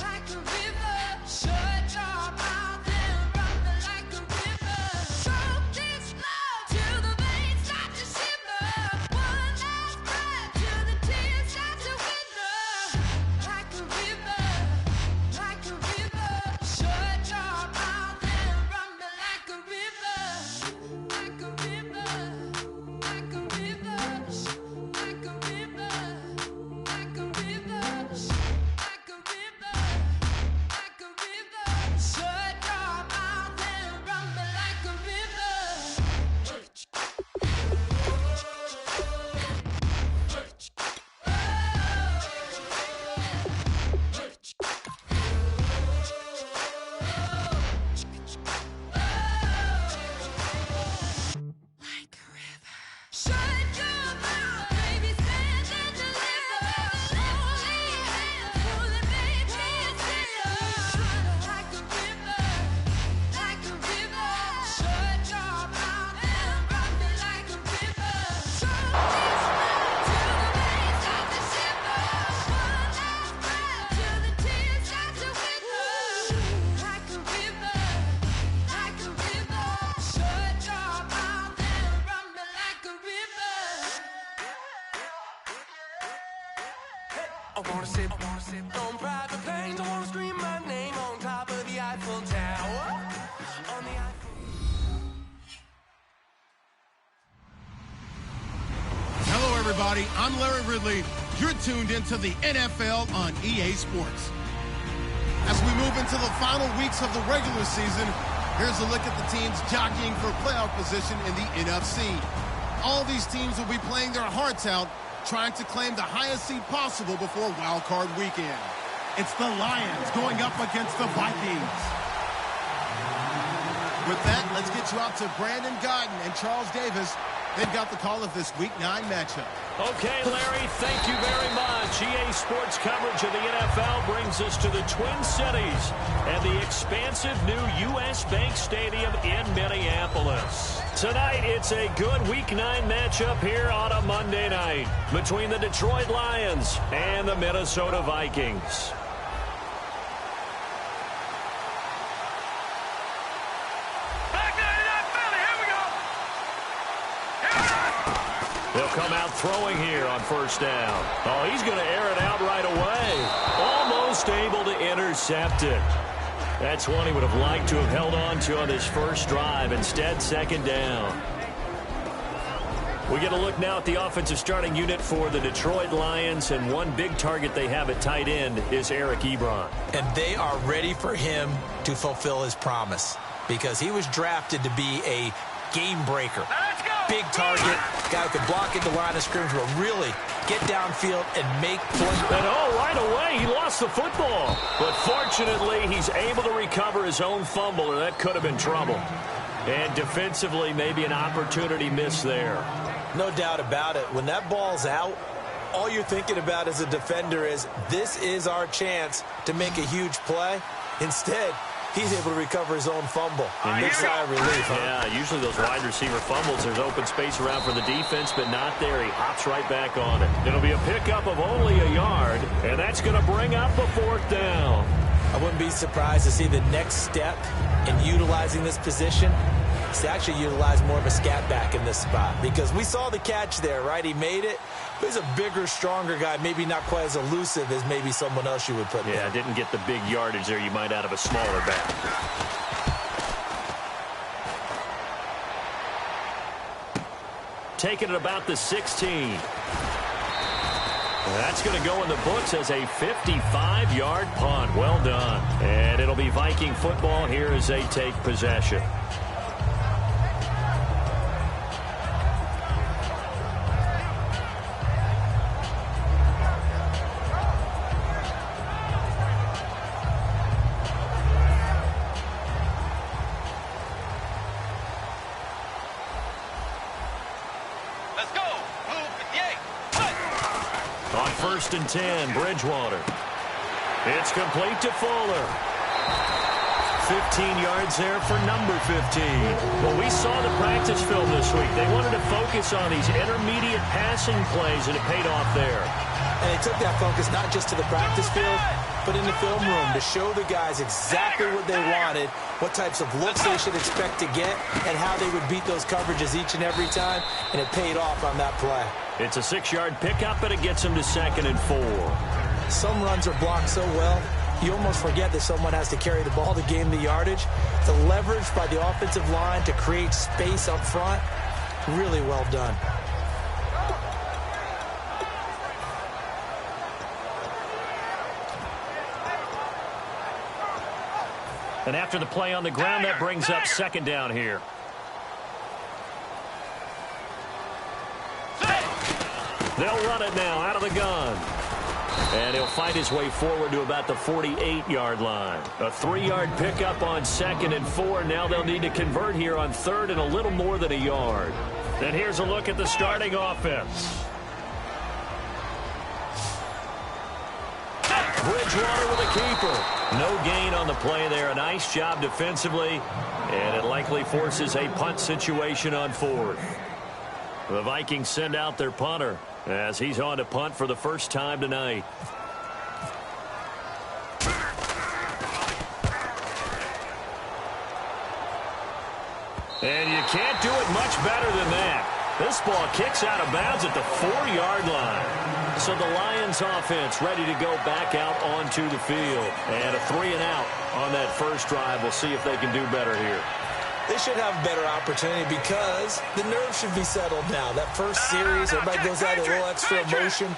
Speaker 10: like a river. Shut your mouth and run me like a river. Choke this love till the veins start to shiver. One last breath till the tears start to wither. Like a river, like a river. Shut your mouth and run me like a river. Like a river, like a river. Like a river, like a river. Like a river, like a river. Shut your mouth and run me like a river. Like a river. Shut your mouth, baby, stand and deliver. Holy hands pulling, make me a sinner. Like a river, like a river. Shut your mouth and run me like a river. Choke this love till the veins start to shiver. One last breath till the tears start to wither. Like a river, like a river. Shut your mouth and run me like a river.
Speaker 5: I wanna sit on private planes. I wanna scream my name on top of the Eiffel Tower. On the Eiffel.
Speaker 6: Hello, everybody. I'm Larry Ridley. You're tuned into the NFL on EA Sports. As we move into the final weeks of the regular season, here's a look at the teams jockeying for playoff position in the NFC. All these teams will be playing their hearts out, trying to claim the highest seed possible before Wild Card Weekend.
Speaker 7: It's the Lions going up against the Vikings.
Speaker 6: With that, let's get you out to Brandon Godden and Charles Davis. They've got the call of this Week 9 matchup.
Speaker 8: Okay, Larry, thank you very much. EA Sports coverage of the NFL brings us to the Twin Cities and the expansive new U.S. Bank Stadium in Minneapolis. Tonight, it's a good Week 9 matchup here on a Monday night between the Detroit Lions and the Minnesota Vikings. They'll come out throwing here on first down. Oh, he's going to air it out right away. Almost able to intercept it. That's one he would have liked to have held on to on his first drive. Instead, second down. We get a look now at the offensive starting unit for the Detroit Lions, and one big target they have at tight end is Eric Ebron.
Speaker 9: And they are ready for him to fulfill his promise because he was drafted to be a game breaker. Big target, guy who can block at the line of scrimmage, but really get downfield and make plays.
Speaker 8: And right away, he lost the football. But fortunately, he's able to recover his own fumble, or that could have been trouble. And defensively, maybe an opportunity missed there.
Speaker 9: No doubt about it. When that ball's out, all you're thinking about as a defender is, this is our chance to make a huge play. Instead, he's able to recover his own fumble. Big sigh of relief, huh?
Speaker 8: Yeah, usually those wide receiver fumbles, there's open space around for the defense, but not there. He hops right back on it. It'll be a pickup of only a yard, and that's going to bring up a 4th down.
Speaker 9: I wouldn't be surprised to see the next step in utilizing this position is to actually utilize more of a scat back in this spot, because we saw the catch there, right? He made it, but he's a bigger, stronger guy, maybe not quite as elusive as maybe someone else you would put in.
Speaker 8: Yeah, didn't get the big yardage there you might out of a smaller back. Taking it about the 16. That's going to go in the books as a 55-yard punt. Well done. And it'll be Viking football here as they take possession. On 1st and 10, Bridgewater. It's complete to Fuller. 15 yards there for number 15. Well, we saw the practice film this week. They wanted to focus on these intermediate passing plays, and it paid off there.
Speaker 9: And they took that focus not just to the practice field, but in the film room to show the guys exactly what they wanted, what types of looks they should expect to get, and how they would beat those coverages each and every time, and it paid off on that play. It's
Speaker 8: a 6-yard pickup, but it gets them to 2nd and 4.
Speaker 9: Some runs are blocked so well, you almost forget that someone has to carry the ball to gain the yardage. The leverage by the offensive line to create space up front, really well done.
Speaker 8: And after the play on the ground, that brings up 2nd down here. They'll run it now out of the gun. And he'll fight his way forward to about the 48-yard line. A 3-yard pickup on 2nd and 4. Now they'll need to convert here on 3rd and a little more than a yard. And here's a look at the starting offense. Bridgewater with a keeper. No gain on the play there. A nice job defensively. And it likely forces a punt situation on 4th. The Vikings send out their punter as he's on to punt for the first time tonight. And you can't do it much better than that. This ball kicks out of bounds at the 4-yard line. So the Lions offense ready to go back out onto the field. And a 3-and-out on that first drive. We'll see if they can do better here.
Speaker 9: They should have a better opportunity because the nerves should be settled now. That first series, everybody goes out a little extra emotion.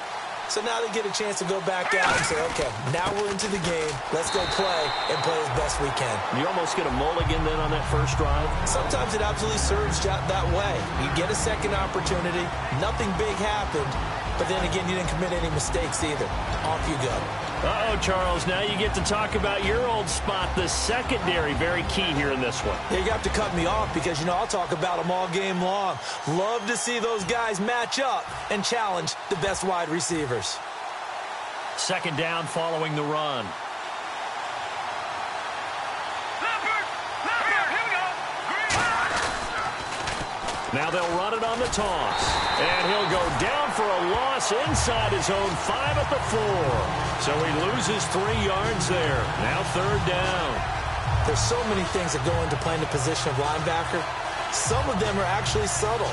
Speaker 9: So now they get a chance to go back out and say, okay, now we're into the game. Let's go play and play as best we can.
Speaker 8: You almost get a mulligan then on that first drive?
Speaker 9: Sometimes it absolutely serves that way. You get a second opportunity. Nothing big happened. But then again, you didn't commit any mistakes either. Off you go.
Speaker 8: Uh-oh, Charles. Now you get to talk about your old spot, the secondary. Very key here in this one.
Speaker 9: Yeah, you have to cut me off because, you know, I'll talk about them all game long. Love to see those guys match up and challenge the best wide receivers.
Speaker 8: 2nd down following the run. Now they'll run it on the toss. And he'll go down for a loss inside his own 5 at the 4. So he loses 3 yards there. Now 3rd down.
Speaker 9: There's so many things that go into playing the position of linebacker. Some of them are actually subtle.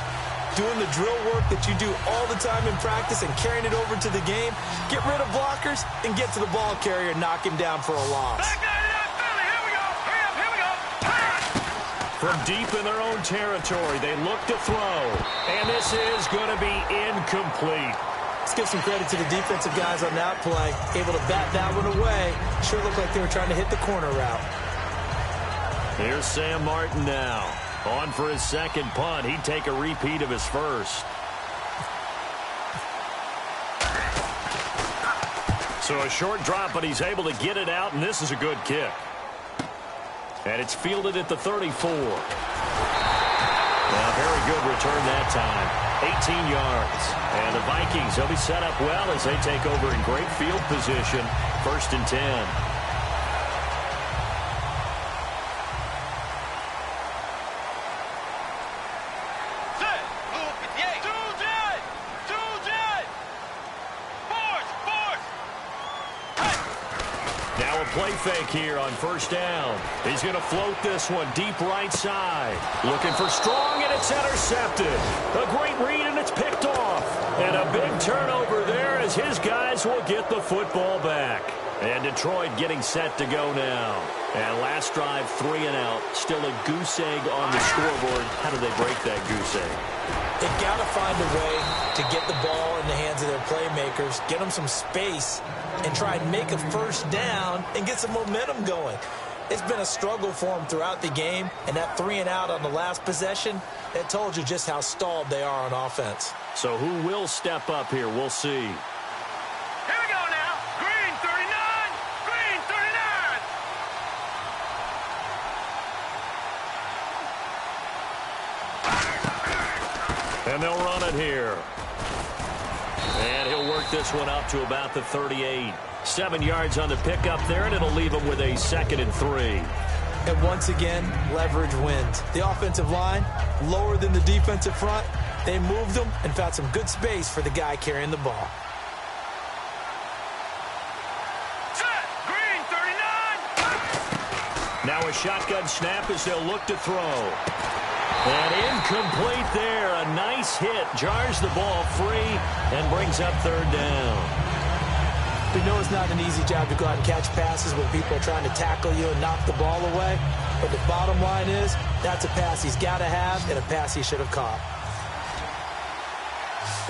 Speaker 9: Doing the drill work that you do all the time in practice and carrying it over to the game. Get rid of blockers and get to the ball carrier and knock him down for a loss.
Speaker 8: From deep in their own territory, they look to throw. And this is going to be incomplete.
Speaker 9: Let's give some credit to the defensive guys on that play. Able to bat that one away. Sure looked like they were trying to hit the corner route.
Speaker 8: Here's Sam Martin now. On for his 2nd punt. He'd take a repeat of his first. So a short drop, but he's able to get it out, and this is a good kick. And it's fielded at the 34. Well, very good return that time. 18 yards. And the Vikings, they'll be set up well as they take over in great field position. 1st and 10. Play fake here on 1st down. He's going to float this one deep right side. Looking for strong, and it's intercepted. A great read, and it's picked off. And a big turnover there as his guys will get the football back. And Detroit getting set to go now. And last drive, 3 and out. Still a goose egg on the scoreboard. How do they break that goose egg?
Speaker 9: They've got to find a way to get the ball in the hands of their playmakers, get them some space, and try and make a 1st down and get some momentum going. It's been a struggle for them throughout the game, and that 3 and out on the last possession, it told you just how stalled they are on offense.
Speaker 8: So who will step up here? We'll see.
Speaker 11: Here we go now. Green 39. Green 39.
Speaker 8: And they'll run it here. And he'll work this one up to about the 38. 7 yards on the pickup there, and it'll leave him with a 2nd and 3.
Speaker 9: And once again, leverage wins. The offensive line, lower than the defensive front. They moved them and found some good space for the guy carrying the ball.
Speaker 11: Set. Green 39.
Speaker 8: Now a shotgun snap as they'll look to throw. And incomplete there. A nice hit. Jars the ball free and brings up 3rd down.
Speaker 9: We know it's not an easy job to go out and catch passes when people are trying to tackle you and knock the ball away. But the bottom line is, that's a pass he's got to have and a pass he should have caught.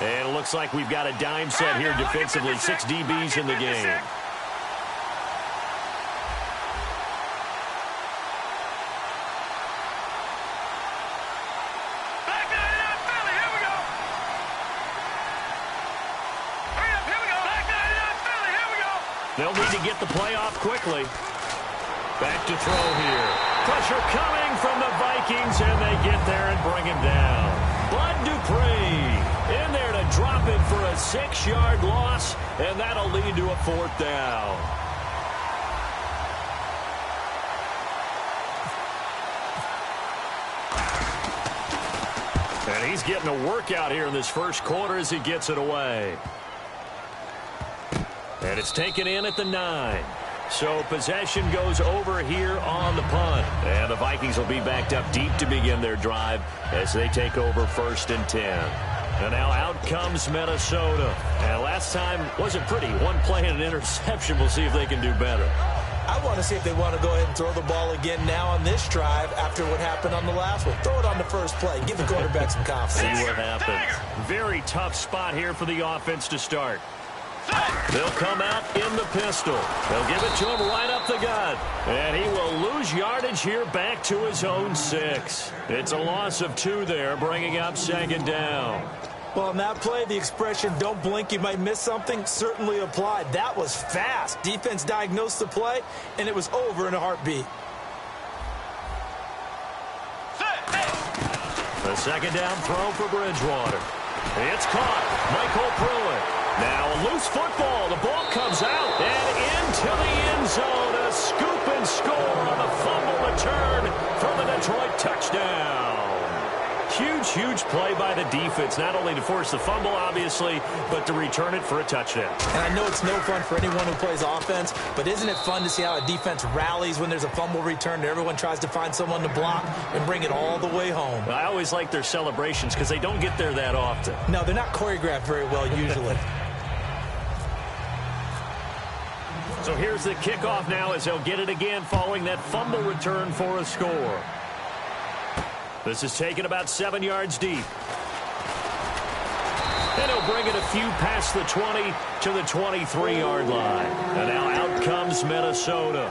Speaker 8: And it looks like we've got a dime set here defensively. 6 DBs in the game. They'll need to get the play off quickly. Back to throw here. Pressure coming from the Vikings, and they get there and bring him down. Bud Dupree in there to drop it for a 6-yard loss, and that'll lead to a 4th down. And he's getting a workout here in this 1st quarter as he gets it away. And it's taken in at the 9. So possession goes over here on the punt. And the Vikings will be backed up deep to begin their drive as they take over 1st and 10. And now out comes Minnesota. And last time wasn't pretty. 1 play and an interception. We'll see if they can do better.
Speaker 9: I want to see if they want to go ahead and throw the ball again now on this drive after what happened on the last one. Throw it on the first play. Give the quarterback some confidence.
Speaker 8: See what happens. Very tough spot here for the offense to start. They'll come out in the pistol. They'll give it to him right up the gut. And he will lose yardage here back to his own 6. It's a loss of 2 there, bringing up 2nd down.
Speaker 9: Well, on that play, the expression, don't blink, you might miss something, certainly applied. That was fast. Defense diagnosed the play, and it was over in a heartbeat.
Speaker 8: The 2nd down throw for Bridgewater. It's caught. Michael Pruitt. Now a loose football. The ball comes out and into the end zone. A scoop and score on the fumble return for the Detroit touchdown. Huge, huge play by the defense, not only to force the fumble, obviously, but to return it for a touchdown.
Speaker 9: And I know it's no fun for anyone who plays offense, but isn't it fun to see how a defense rallies when there's a fumble return and everyone tries to find someone to block and bring it all the way home?
Speaker 8: I always like their celebrations because they don't get there that often.
Speaker 9: No, they're not choreographed very well usually.
Speaker 8: So here's the kickoff now as they'll get it again following that fumble return for a score. This is taken about 7 yards deep. And he'll bring it a few past the 20 to the 23-yard line. And now out comes Minnesota.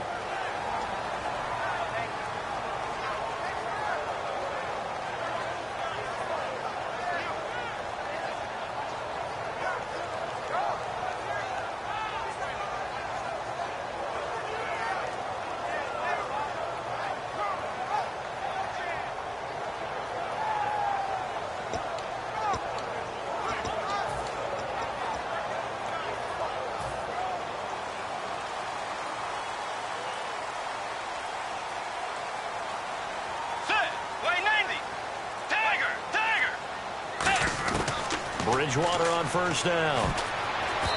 Speaker 8: Bridgewater on first down.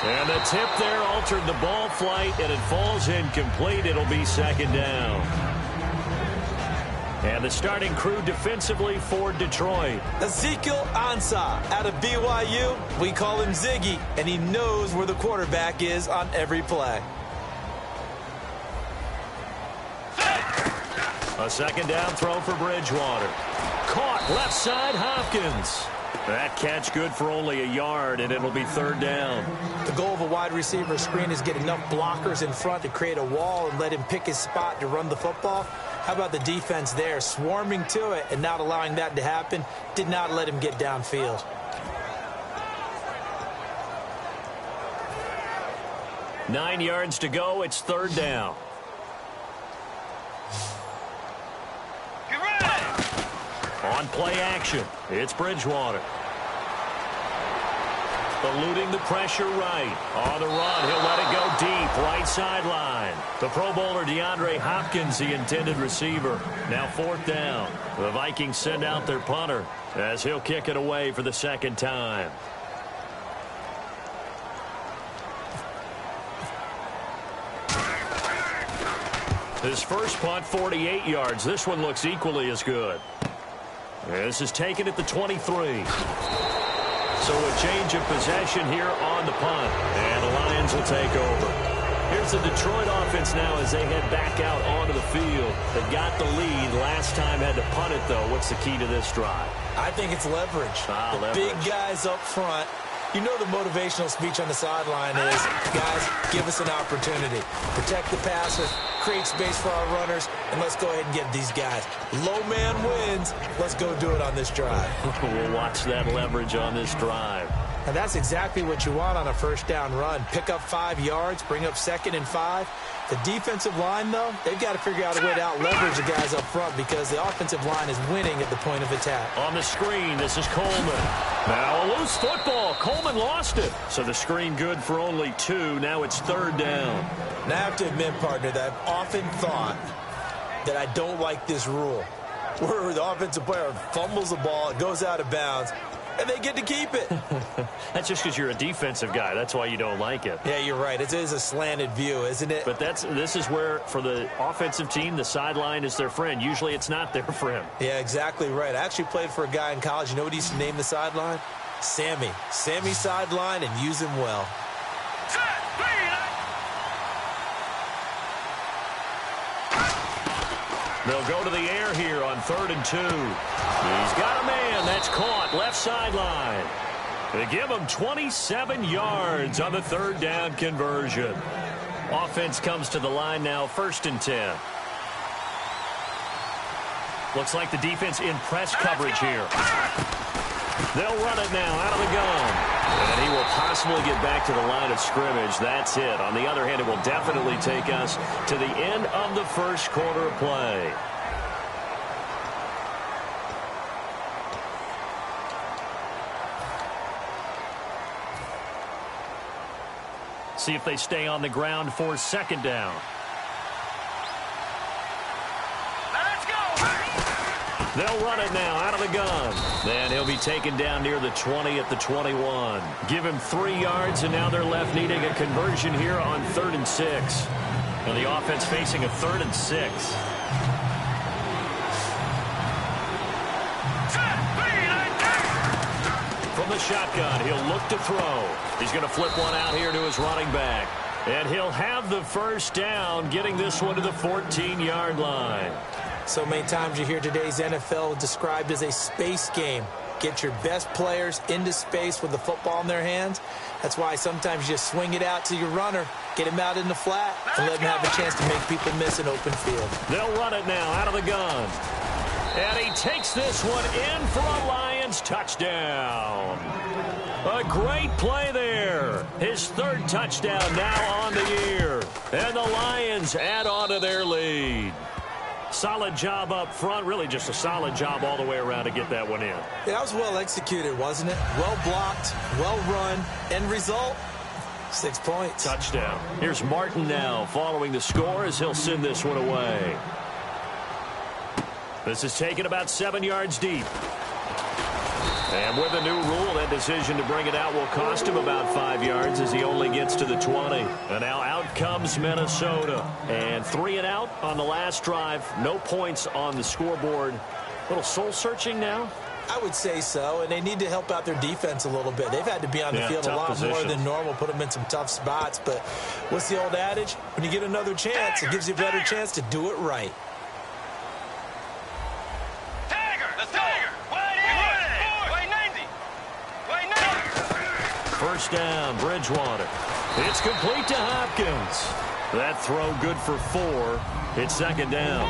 Speaker 8: And the tip there altered the ball flight, and it falls incomplete. It'll be second down. And the starting crew defensively for Detroit.
Speaker 9: Ezekiel Ansah out of BYU. We call him Ziggy, and he knows where the quarterback is on every play.
Speaker 8: A second down throw for Bridgewater. Caught left side, Hopkins. That catch good for only a yard, and it'll be third down.
Speaker 9: The goal of a wide receiver screen is get enough blockers in front to create a wall and let him pick his spot to run the football. How about the defense there, swarming to it and not allowing that to happen? Did not let him get downfield.
Speaker 8: Nine yards to go. It's third down. On play action, it's Bridgewater. Eluding the pressure right. On the run, he'll let it go deep, right sideline. The Pro Bowler DeAndre Hopkins, the intended receiver. Now fourth down. The Vikings send out their punter as he'll kick it away for the second time. His first punt, 48 yards. This one looks equally as good. This is taken at the 23. So a change of possession here on the punt. And the Lions will take over. Here's the Detroit offense now as they head back out onto the field. They got the lead. Last time had to punt it, though. What's the key to this drive?
Speaker 9: I think it's leverage. The big guys up front. You know the motivational speech on the sideline is, guys, give us an opportunity. Protect the passer, create space for our runners, and let's go ahead and get these guys. Low man wins. Let's go do it on this drive.
Speaker 8: We'll watch that leverage on this drive.
Speaker 9: And that's exactly what you want on a first down run. Pick up 5 yards, bring up 2nd and 5. The defensive line, though, they've got to figure out a way to out-leverage the guys up front because the offensive line is winning at the point of attack.
Speaker 8: On the screen, this is Coleman. Now a loose football. Coleman lost it. So the screen good for only 2. Now it's third down.
Speaker 9: Now I have to admit, partner, that I've often thought that I don't like this rule where the offensive player fumbles the ball, it goes out of bounds, and they get to keep it.
Speaker 8: That's just because you're a defensive guy. That's why you don't like it.
Speaker 9: Yeah, you're right. It is a slanted view, isn't it?
Speaker 8: But this is where, for the offensive team, the sideline is their friend. Usually it's not their friend.
Speaker 9: Yeah, exactly right. I actually played for a guy in college. You know what he used to name the sideline? Sammy. Sammy sideline, and use him well.
Speaker 8: They'll go to the air here on 3rd and 2. He's got a man. That's caught. Left sideline. They give him 27 yards on the third down conversion. Offense comes to the line now, 1st and 10. Looks like the defense in press coverage here. They'll run it now out of the gun. And he will possibly get back to the line of scrimmage. That's it. On the other hand, it will definitely take us to the end of the first quarter of play. See if they stay on the ground for 2nd down. They'll run it now out of the gun. And he'll be taken down near the 20 at the 21. Give him 3 yards, and now they're left needing a conversion here on 3rd and 6. And the offense facing a 3rd and 6. From the shotgun, he'll look to throw. He's going to flip one out here to his running back. And he'll have the first down, getting this one to the 14-yard line.
Speaker 9: So many times you hear today's NFL described as a space game. Get your best players into space with the football in their hands. That's why sometimes you just swing it out to your runner, get him out in the flat, and let him have a chance to make people miss an open field.
Speaker 8: They'll run it now out of the gun. And he takes this one in for a Lions touchdown. A great play there. His 3rd touchdown now on the year. And the Lions add on to their lead. Solid job up front. Really just a solid job all the way around to get that one in.
Speaker 9: Yeah, that was well executed, wasn't it? Well blocked, well run. End result, 6 points.
Speaker 8: Touchdown. Here's Martin now following the score as he'll send this one away. This is taken about 7 yards deep. And with a new rule, that decision to bring it out will cost him about 5 yards as he only gets to the 20. And now out comes Minnesota. And 3 and out on the last drive. No points on the scoreboard. A little soul-searching now?
Speaker 9: I would say so, and they need to help out their defense a little bit. They've had to be on the field a lot more than normal, put them in some tough spots. But what's the old adage? When you get another chance, it gives you a better chance to do it right.
Speaker 8: First down, Bridgewater. It's complete to Hopkins. That throw good for 4. It's second down.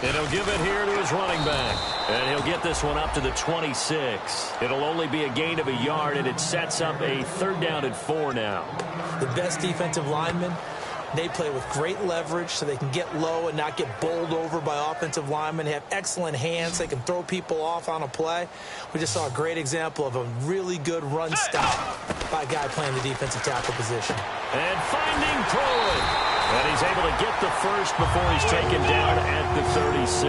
Speaker 8: And he'll give it here to his running back. And he'll get this one up to the 26. It'll only be a gain of a yard, and it sets up a 3rd down and 4 now.
Speaker 9: The best defensive linemen, they play with great leverage so they can get low and not get bowled over by offensive linemen. They have excellent hands. They can throw people off on a play. We just saw a great example of a really good run stop by a guy playing the defensive tackle position.
Speaker 8: And finding Pruitt. And he's able to get the first before he's taken down at the 36.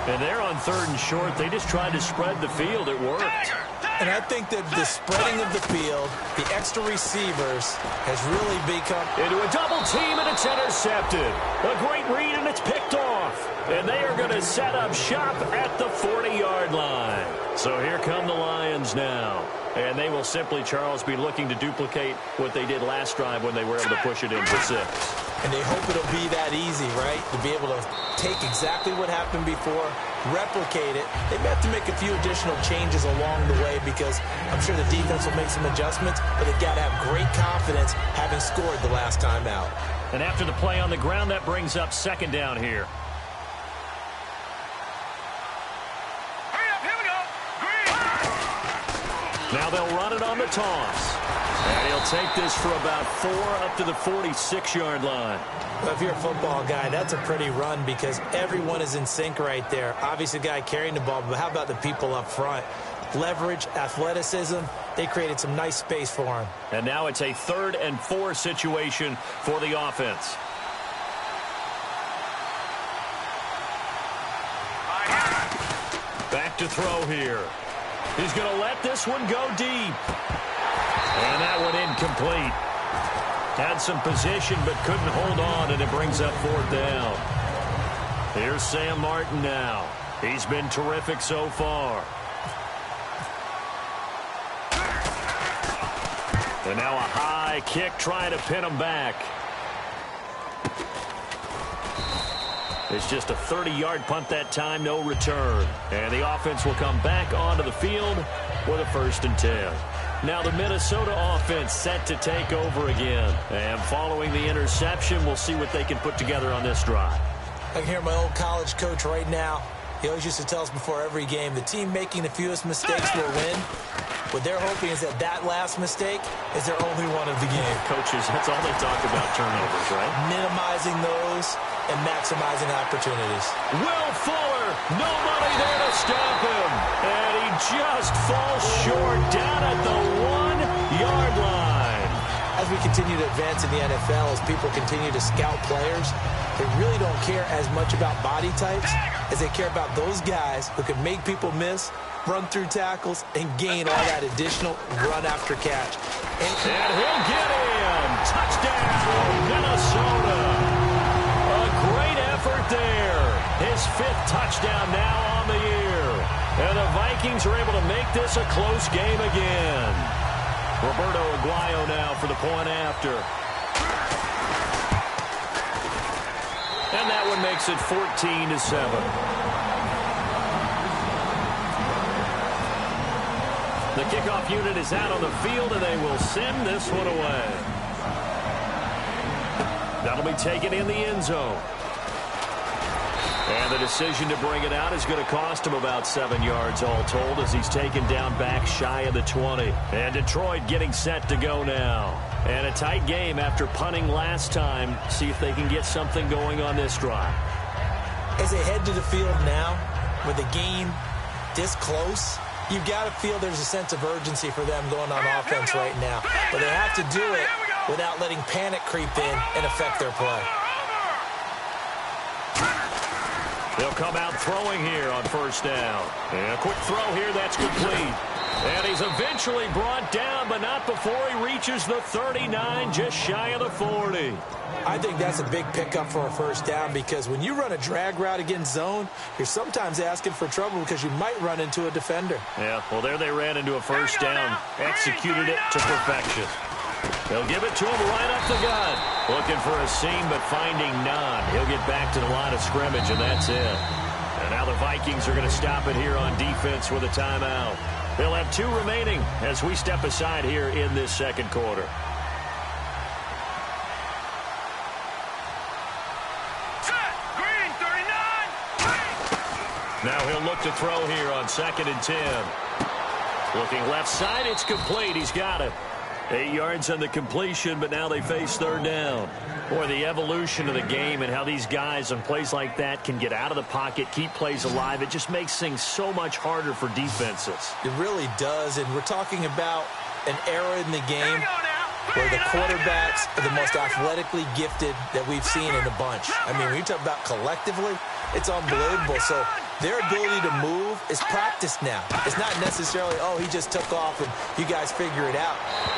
Speaker 8: And they're on 3rd and short. They just tried to spread the field. It worked.
Speaker 9: And I think that the spreading of the field, the extra receivers, has really become...
Speaker 8: Into a double team, and it's intercepted. A great read, and it's picked off. And they are going to set up shop at the 40-yard line. So here come the Lions now. And they will simply, Charles, be looking to duplicate what they did last drive when they were able to push it in for 6.
Speaker 9: And they hope it'll be that easy, right? To be able to take exactly what happened before, replicate it. They may have to make a few additional changes along the way because I'm sure the defense will make some adjustments, but they've got to have great confidence having scored the last time out.
Speaker 8: And after the play on the ground, that brings up 2nd down here. Now they'll run it on the toss. And he'll take this for about 4 up to the 46-yard line.
Speaker 9: Well, if you're a football guy, that's a pretty run because everyone is in sync right there. Obviously, the guy carrying the ball, but how about the people up front? Leverage, athleticism, they created some nice space for him.
Speaker 8: And now it's a 3rd and 4 situation for the offense. Back to throw here. He's going to let this one go deep. And that one incomplete. Had some position but couldn't hold on, and it brings up 4th down. Here's Sam Martin now. He's been terrific so far. And now a high kick trying to pin him back. It's just a 30-yard punt that time, no return. And the offense will come back onto the field with a 1st and 10. Now the Minnesota offense set to take over again. And following the interception, we'll see what they can put together on this drive.
Speaker 9: I can hear my old college coach right now. He always used to tell us before every game, the team making the fewest mistakes will win. What they're hoping is that that last mistake is their only one of the game.
Speaker 8: Coaches, that's all they talk about, turnovers, right?
Speaker 9: Minimizing those and maximizing opportunities.
Speaker 8: Will Fuller, nobody there to stop him. And he just falls short down at the 1-yard line.
Speaker 9: As we continue to advance in the NFL, as people continue to scout players, they really don't care as much about body types as they care about those guys who can make people miss, run through tackles, and gain all that additional run after catch.
Speaker 8: And he'll get in. Touchdown, Minnesota. A great effort there. His 5th touchdown now on the year. And the Vikings are able to make this a close game again. Roberto Aguayo now for the point after. And that one makes it 14-7. The kickoff unit is out on the field, and they will send this one away. That'll be taken in the end zone. And the decision to bring it out is going to cost him about 7 yards all told as he's taken down back shy of the 20. And Detroit getting set to go now. And a tight game after punting last time. See if they can get something going on this drive.
Speaker 9: As they head to the field now, with the game this close, you've got to feel there's a sense of urgency for them going on offense right now. But they have to do it without letting panic creep in and affect their play.
Speaker 8: They'll come out throwing here on first down. And a quick throw here, that's complete. And he's eventually brought down, but not before he reaches the 39, just shy of the 40.
Speaker 9: I think that's a big pickup for a first down because when you run a drag route against zone, you're sometimes asking for trouble because you might run into a defender.
Speaker 8: Yeah, well, there they ran into a first down, executed it to perfection. They'll give it to him right up the gut. Looking for a seam, but finding none. He'll get back to the line of scrimmage, and that's it. And now the Vikings are going to stop it here on defense with a timeout. They'll have 2 remaining as we step aside here in this second quarter.
Speaker 11: Green, 39.
Speaker 8: Now he'll look to throw here on 2nd and 10. Looking left side, it's complete. He's got it. 8 yards on the completion, but now they face 3rd down. Boy, the evolution of the game and how these guys on plays like that can get out of the pocket, keep plays alive, it just makes things so much harder for defenses.
Speaker 9: It really does, and we're talking about an era in the game where the quarterbacks are the most athletically gifted that we've seen in a bunch. I mean, when you talk about collectively, it's unbelievable. So their ability to move is practiced now. It's not necessarily, oh, he just took off and you guys figure it out.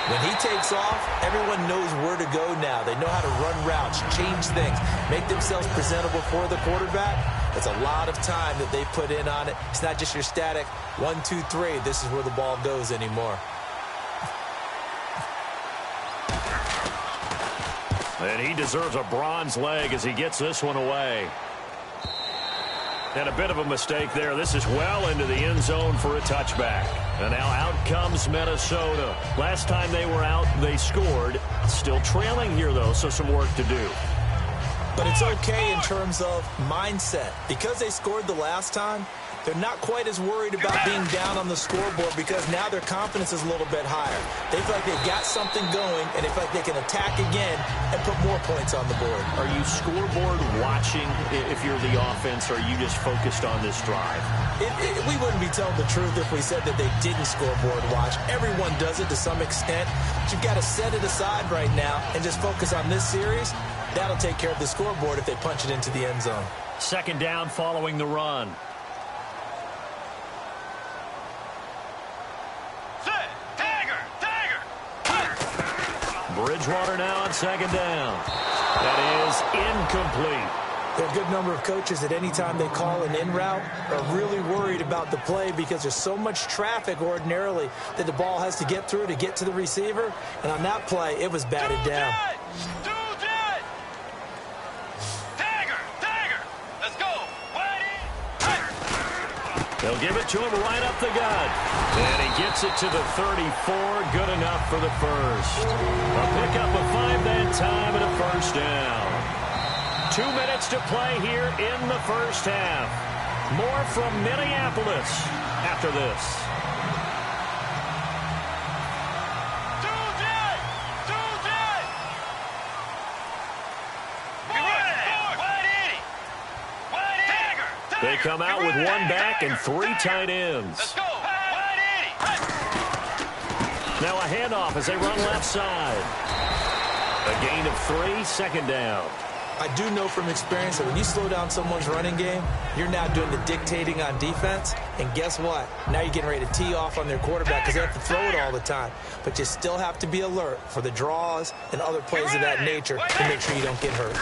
Speaker 9: When he takes off, everyone knows where to go now. They know how to run routes, change things, make themselves presentable for the quarterback. It's a lot of time that they put in on it. It's not just your static 1, 2, 3, this is where the ball goes anymore.
Speaker 8: And he deserves a bronze leg as he gets this one away. And a bit of a mistake there. This is well into the end zone for a touchback. And now out comes Minnesota. Last time they were out, they scored. Still trailing here, though, so some work to do.
Speaker 9: But it's okay in terms of mindset. Because they scored the last time, they're not quite as worried about being down on the scoreboard because now their confidence is a little bit higher. They feel like they've got something going, and they feel like they can attack again and put more points on the board.
Speaker 8: Are you scoreboard watching if you're the offense, or are you just focused on this drive?
Speaker 9: We wouldn't be telling the truth if we said that they didn't scoreboard watch. Everyone does it to some extent. But you've got to set it aside right now and just focus on this series. That'll take care of the scoreboard if they punch it into the end zone.
Speaker 8: 2nd down following the run. Bridgewater now on 2nd down. That is incomplete.
Speaker 9: There are a good number of coaches at any time they call an in route are really worried about the play because there's so much traffic ordinarily that the ball has to get through to get to the receiver. And on that play, it was batted down.
Speaker 8: They'll give it to him right up the gut. And he gets it to the 34. Good enough for the first. A pickup of 5 that time and a first down. 2 minutes to play here in the first half. More from Minneapolis after this. They come out with 1 back and 3 tight ends. Now a handoff as they run left side. A gain of 3, 2nd down.
Speaker 9: I do know from experience that when you slow down someone's running game, you're now doing the dictating on defense. And guess what? Now you're getting ready to tee off on their quarterback because they have to throw it all the time. But you still have to be alert for the draws and other plays of that nature to make sure you don't get hurt.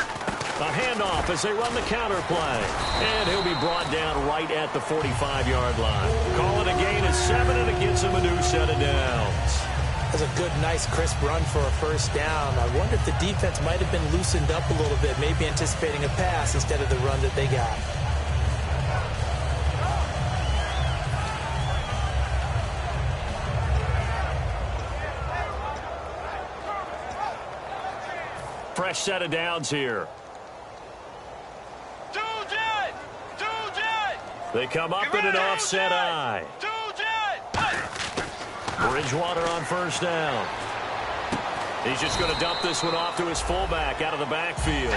Speaker 8: A handoff as they run the counter play. And he'll be brought down right at the 45-yard line. Call it a gain of 7, and it gets him a new set of downs.
Speaker 9: That's a good, nice, crisp run for a first down. I wonder if the defense might have been loosened up a little bit, maybe anticipating a pass instead of the run that they got.
Speaker 8: Fresh set of downs here. They come up in an offset eye. Bridgewater on first down. He's just going to dump this one off to his fullback out of the backfield.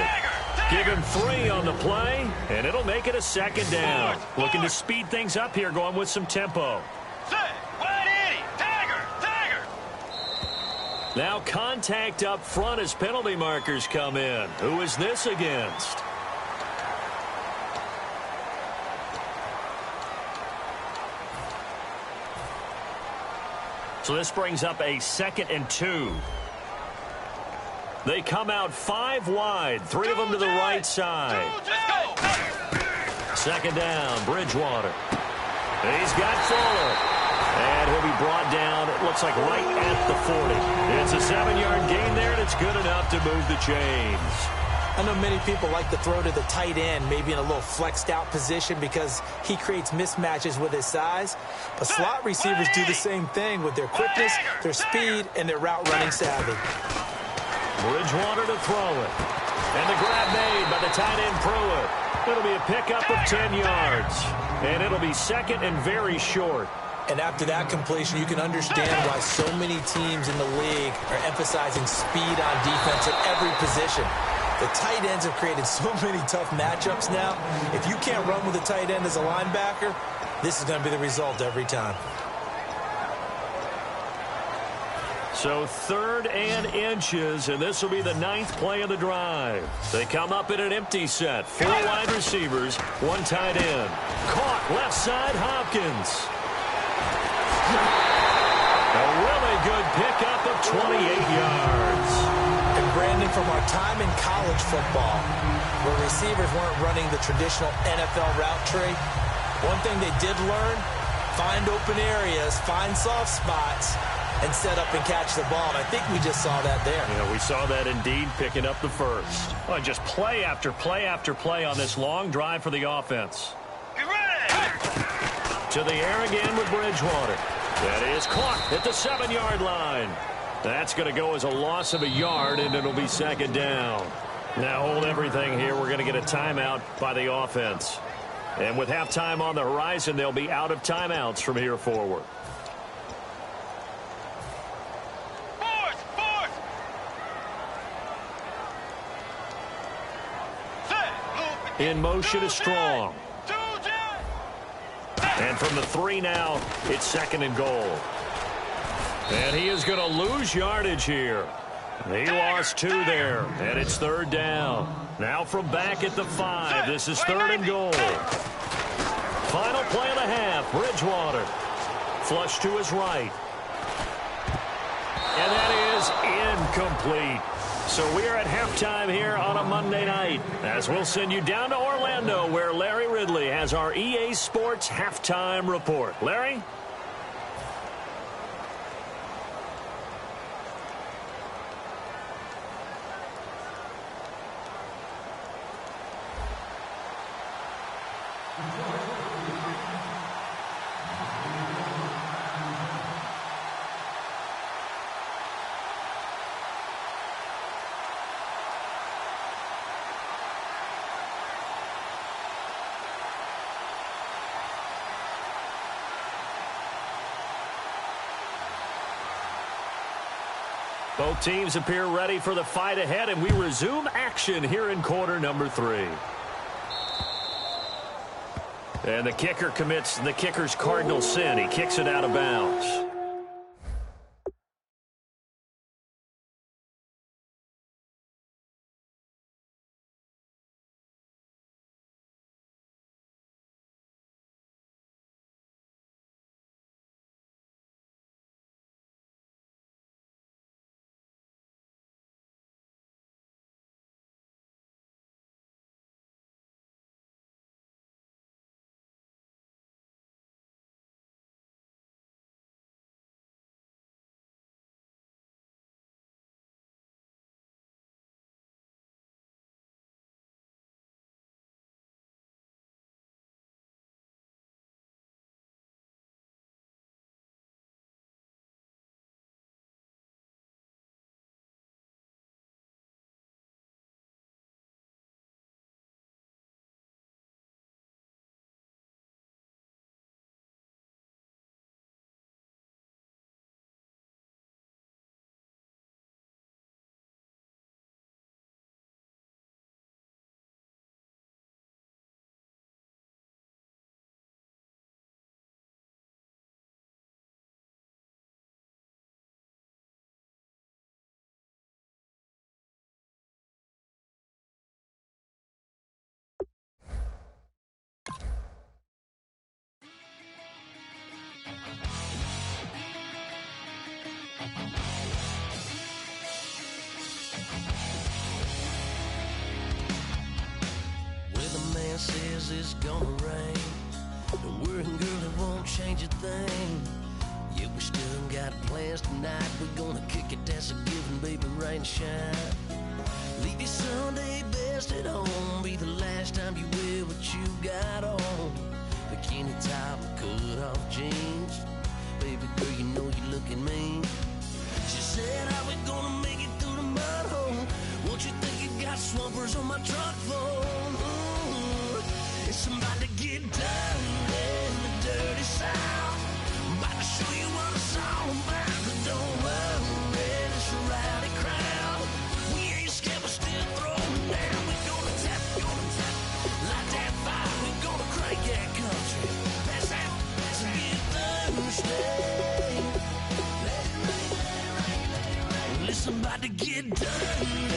Speaker 8: Give him 3 on the play, and it'll make it a 2nd down. Looking to speed things up here, going with some tempo. Now contact up front as penalty markers come in. Who is this against? So this brings up a 2nd and 2. They come out 5 wide, 3 of them to the right side. Second down, Bridgewater. He's got Fuller. And he'll be brought down, it looks like right at the 40. It's a 7-yard gain there, and it's good enough to move the chains.
Speaker 9: I know many people like to throw to the tight end, maybe in a little flexed out position because he creates mismatches with his size. But slot receivers do the same thing with their quickness, their speed, and their route running savvy.
Speaker 8: Bridgewater to throw it. And the grab made by the tight end Pruitt. It'll be a pickup of 10 yards. And it'll be 2nd and very short.
Speaker 9: And after that completion, you can understand why so many teams in the league are emphasizing speed on defense at every position. The tight ends have created so many tough matchups now. If you can't run with a tight end as a linebacker, this is going to be the result every time.
Speaker 8: So 3rd and inches, and this will be the 9th play of the drive. They come up in an empty set. 4 wide receivers, 1 tight end. Caught left side, Hopkins. A really good pickup of 28 yards.
Speaker 9: And Brandon, from our time in college football, where receivers weren't running the traditional NFL route tree, one thing they did learn, find open areas, find soft spots, and set up and catch the ball. And I think we just saw that there.
Speaker 8: Yeah, we saw that indeed, picking up the first. Well, just play after play after play on this long drive for the offense.
Speaker 11: Get ready!
Speaker 8: To the air again with Bridgewater. That is caught at the 7-yard line. That's going to go as a loss of a yard, and it'll be 2nd down. Now hold everything here. We're going to get a timeout by the offense. And with halftime on the horizon, they'll be out of timeouts from here forward. In motion is Strong. And from the 3 now, it's 2nd and goal. And he is going to lose yardage here. He lost 2 there, and it's 3rd down. Now from back at the 5, this is 3rd and goal. Final play of the half, Bridgewater. Flush to his right. And that is incomplete. So we are at halftime here on a Monday night, as we'll send you down to Orlando, where Larry Ridley has our EA Sports halftime report. Larry? Both teams appear ready for the fight ahead, and we resume action here in quarter number 3. And the kicker commits the kicker's cardinal sin. He kicks it out of bounds.
Speaker 12: says it's gonna rain. Don't worry, girl, it won't change a thing. Yeah, we still got plans tonight. We're gonna kick it, that's a given, baby, rain or shine. Leave your Sunday best at home. Be the last time you wear what you got on. Bikini top and cut off jeans. Baby girl, you know you looking mean. She said, how we gonna make it through the mud hole? Won't you think you got swampers on my truck phone? Ooh, it's about to get dirty in the dirty South. I'm about to show you what it's all about. But don't worry, it's a rowdy crowd. We ain't scared, we're still throwing down. We gonna tap, light that fire. We gonna crank that country. That's how, let's get Thursday. Let it rain, let it rain, let it rain. Listen, about to get dirty.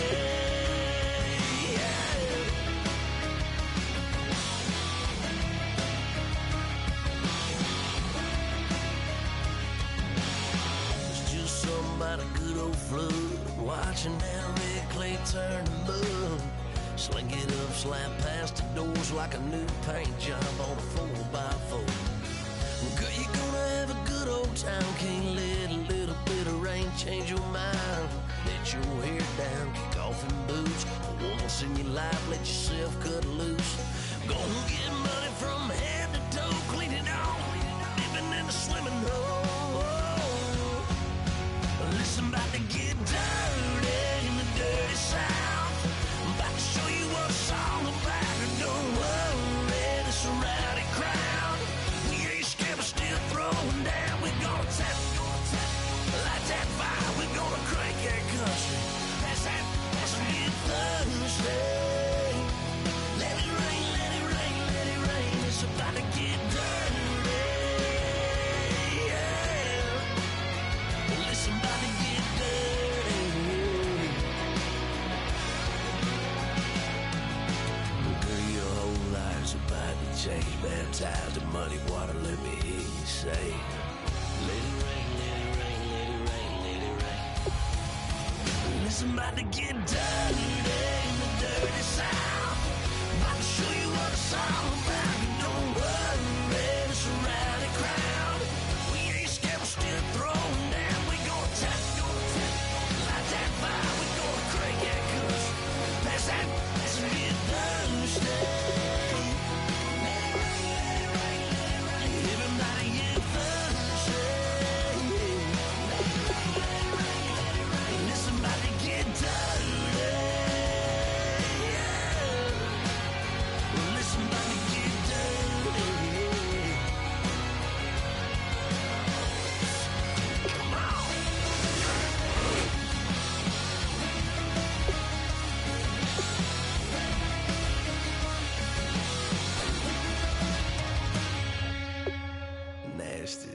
Speaker 12: About a good old flood, watching that red clay turn to mud. Sling it up, slap past the doors like a new paint job on a 4x4. Girl, you're gonna have a good old time. Can't let a little bit of rain change your mind. Let your hair down, kick off in boots. Once in your life, let yourself cut loose. Gonna get money from head to toe, clean it off, living in a swimming hole. Listen, about to get dirty in the dirty South. I'm about to show you what it's all about. And don't worry, it's a rowdy crowd. We ain't scared, we're still throwing down. We're gonna tap, light that fire. We're gonna crank that country. That's a good Thursday. Let it rain, let it rain, let it rain. It's about to get dirty. Listen, about to get dirty. Girl, your whole life's about to change. Baptized in muddy water, let me hear you say, let it rain, let it rain, let it rain, let it rain. Listen, about to get dirty in the dirty South. About to show you what it's all about. Don't worry, it's a rowdy crowd. We ain't scared, we're still throwing down. Tap, light that fire, we gonna crank that country. That's a good Thursday. Let it rain, let it rain, let it rain. Everybody get Thursday. Let it rain, let it rain, let it rain. Listen, about to get dirty. Well, listen, about to get dirty. Come on. Nasty.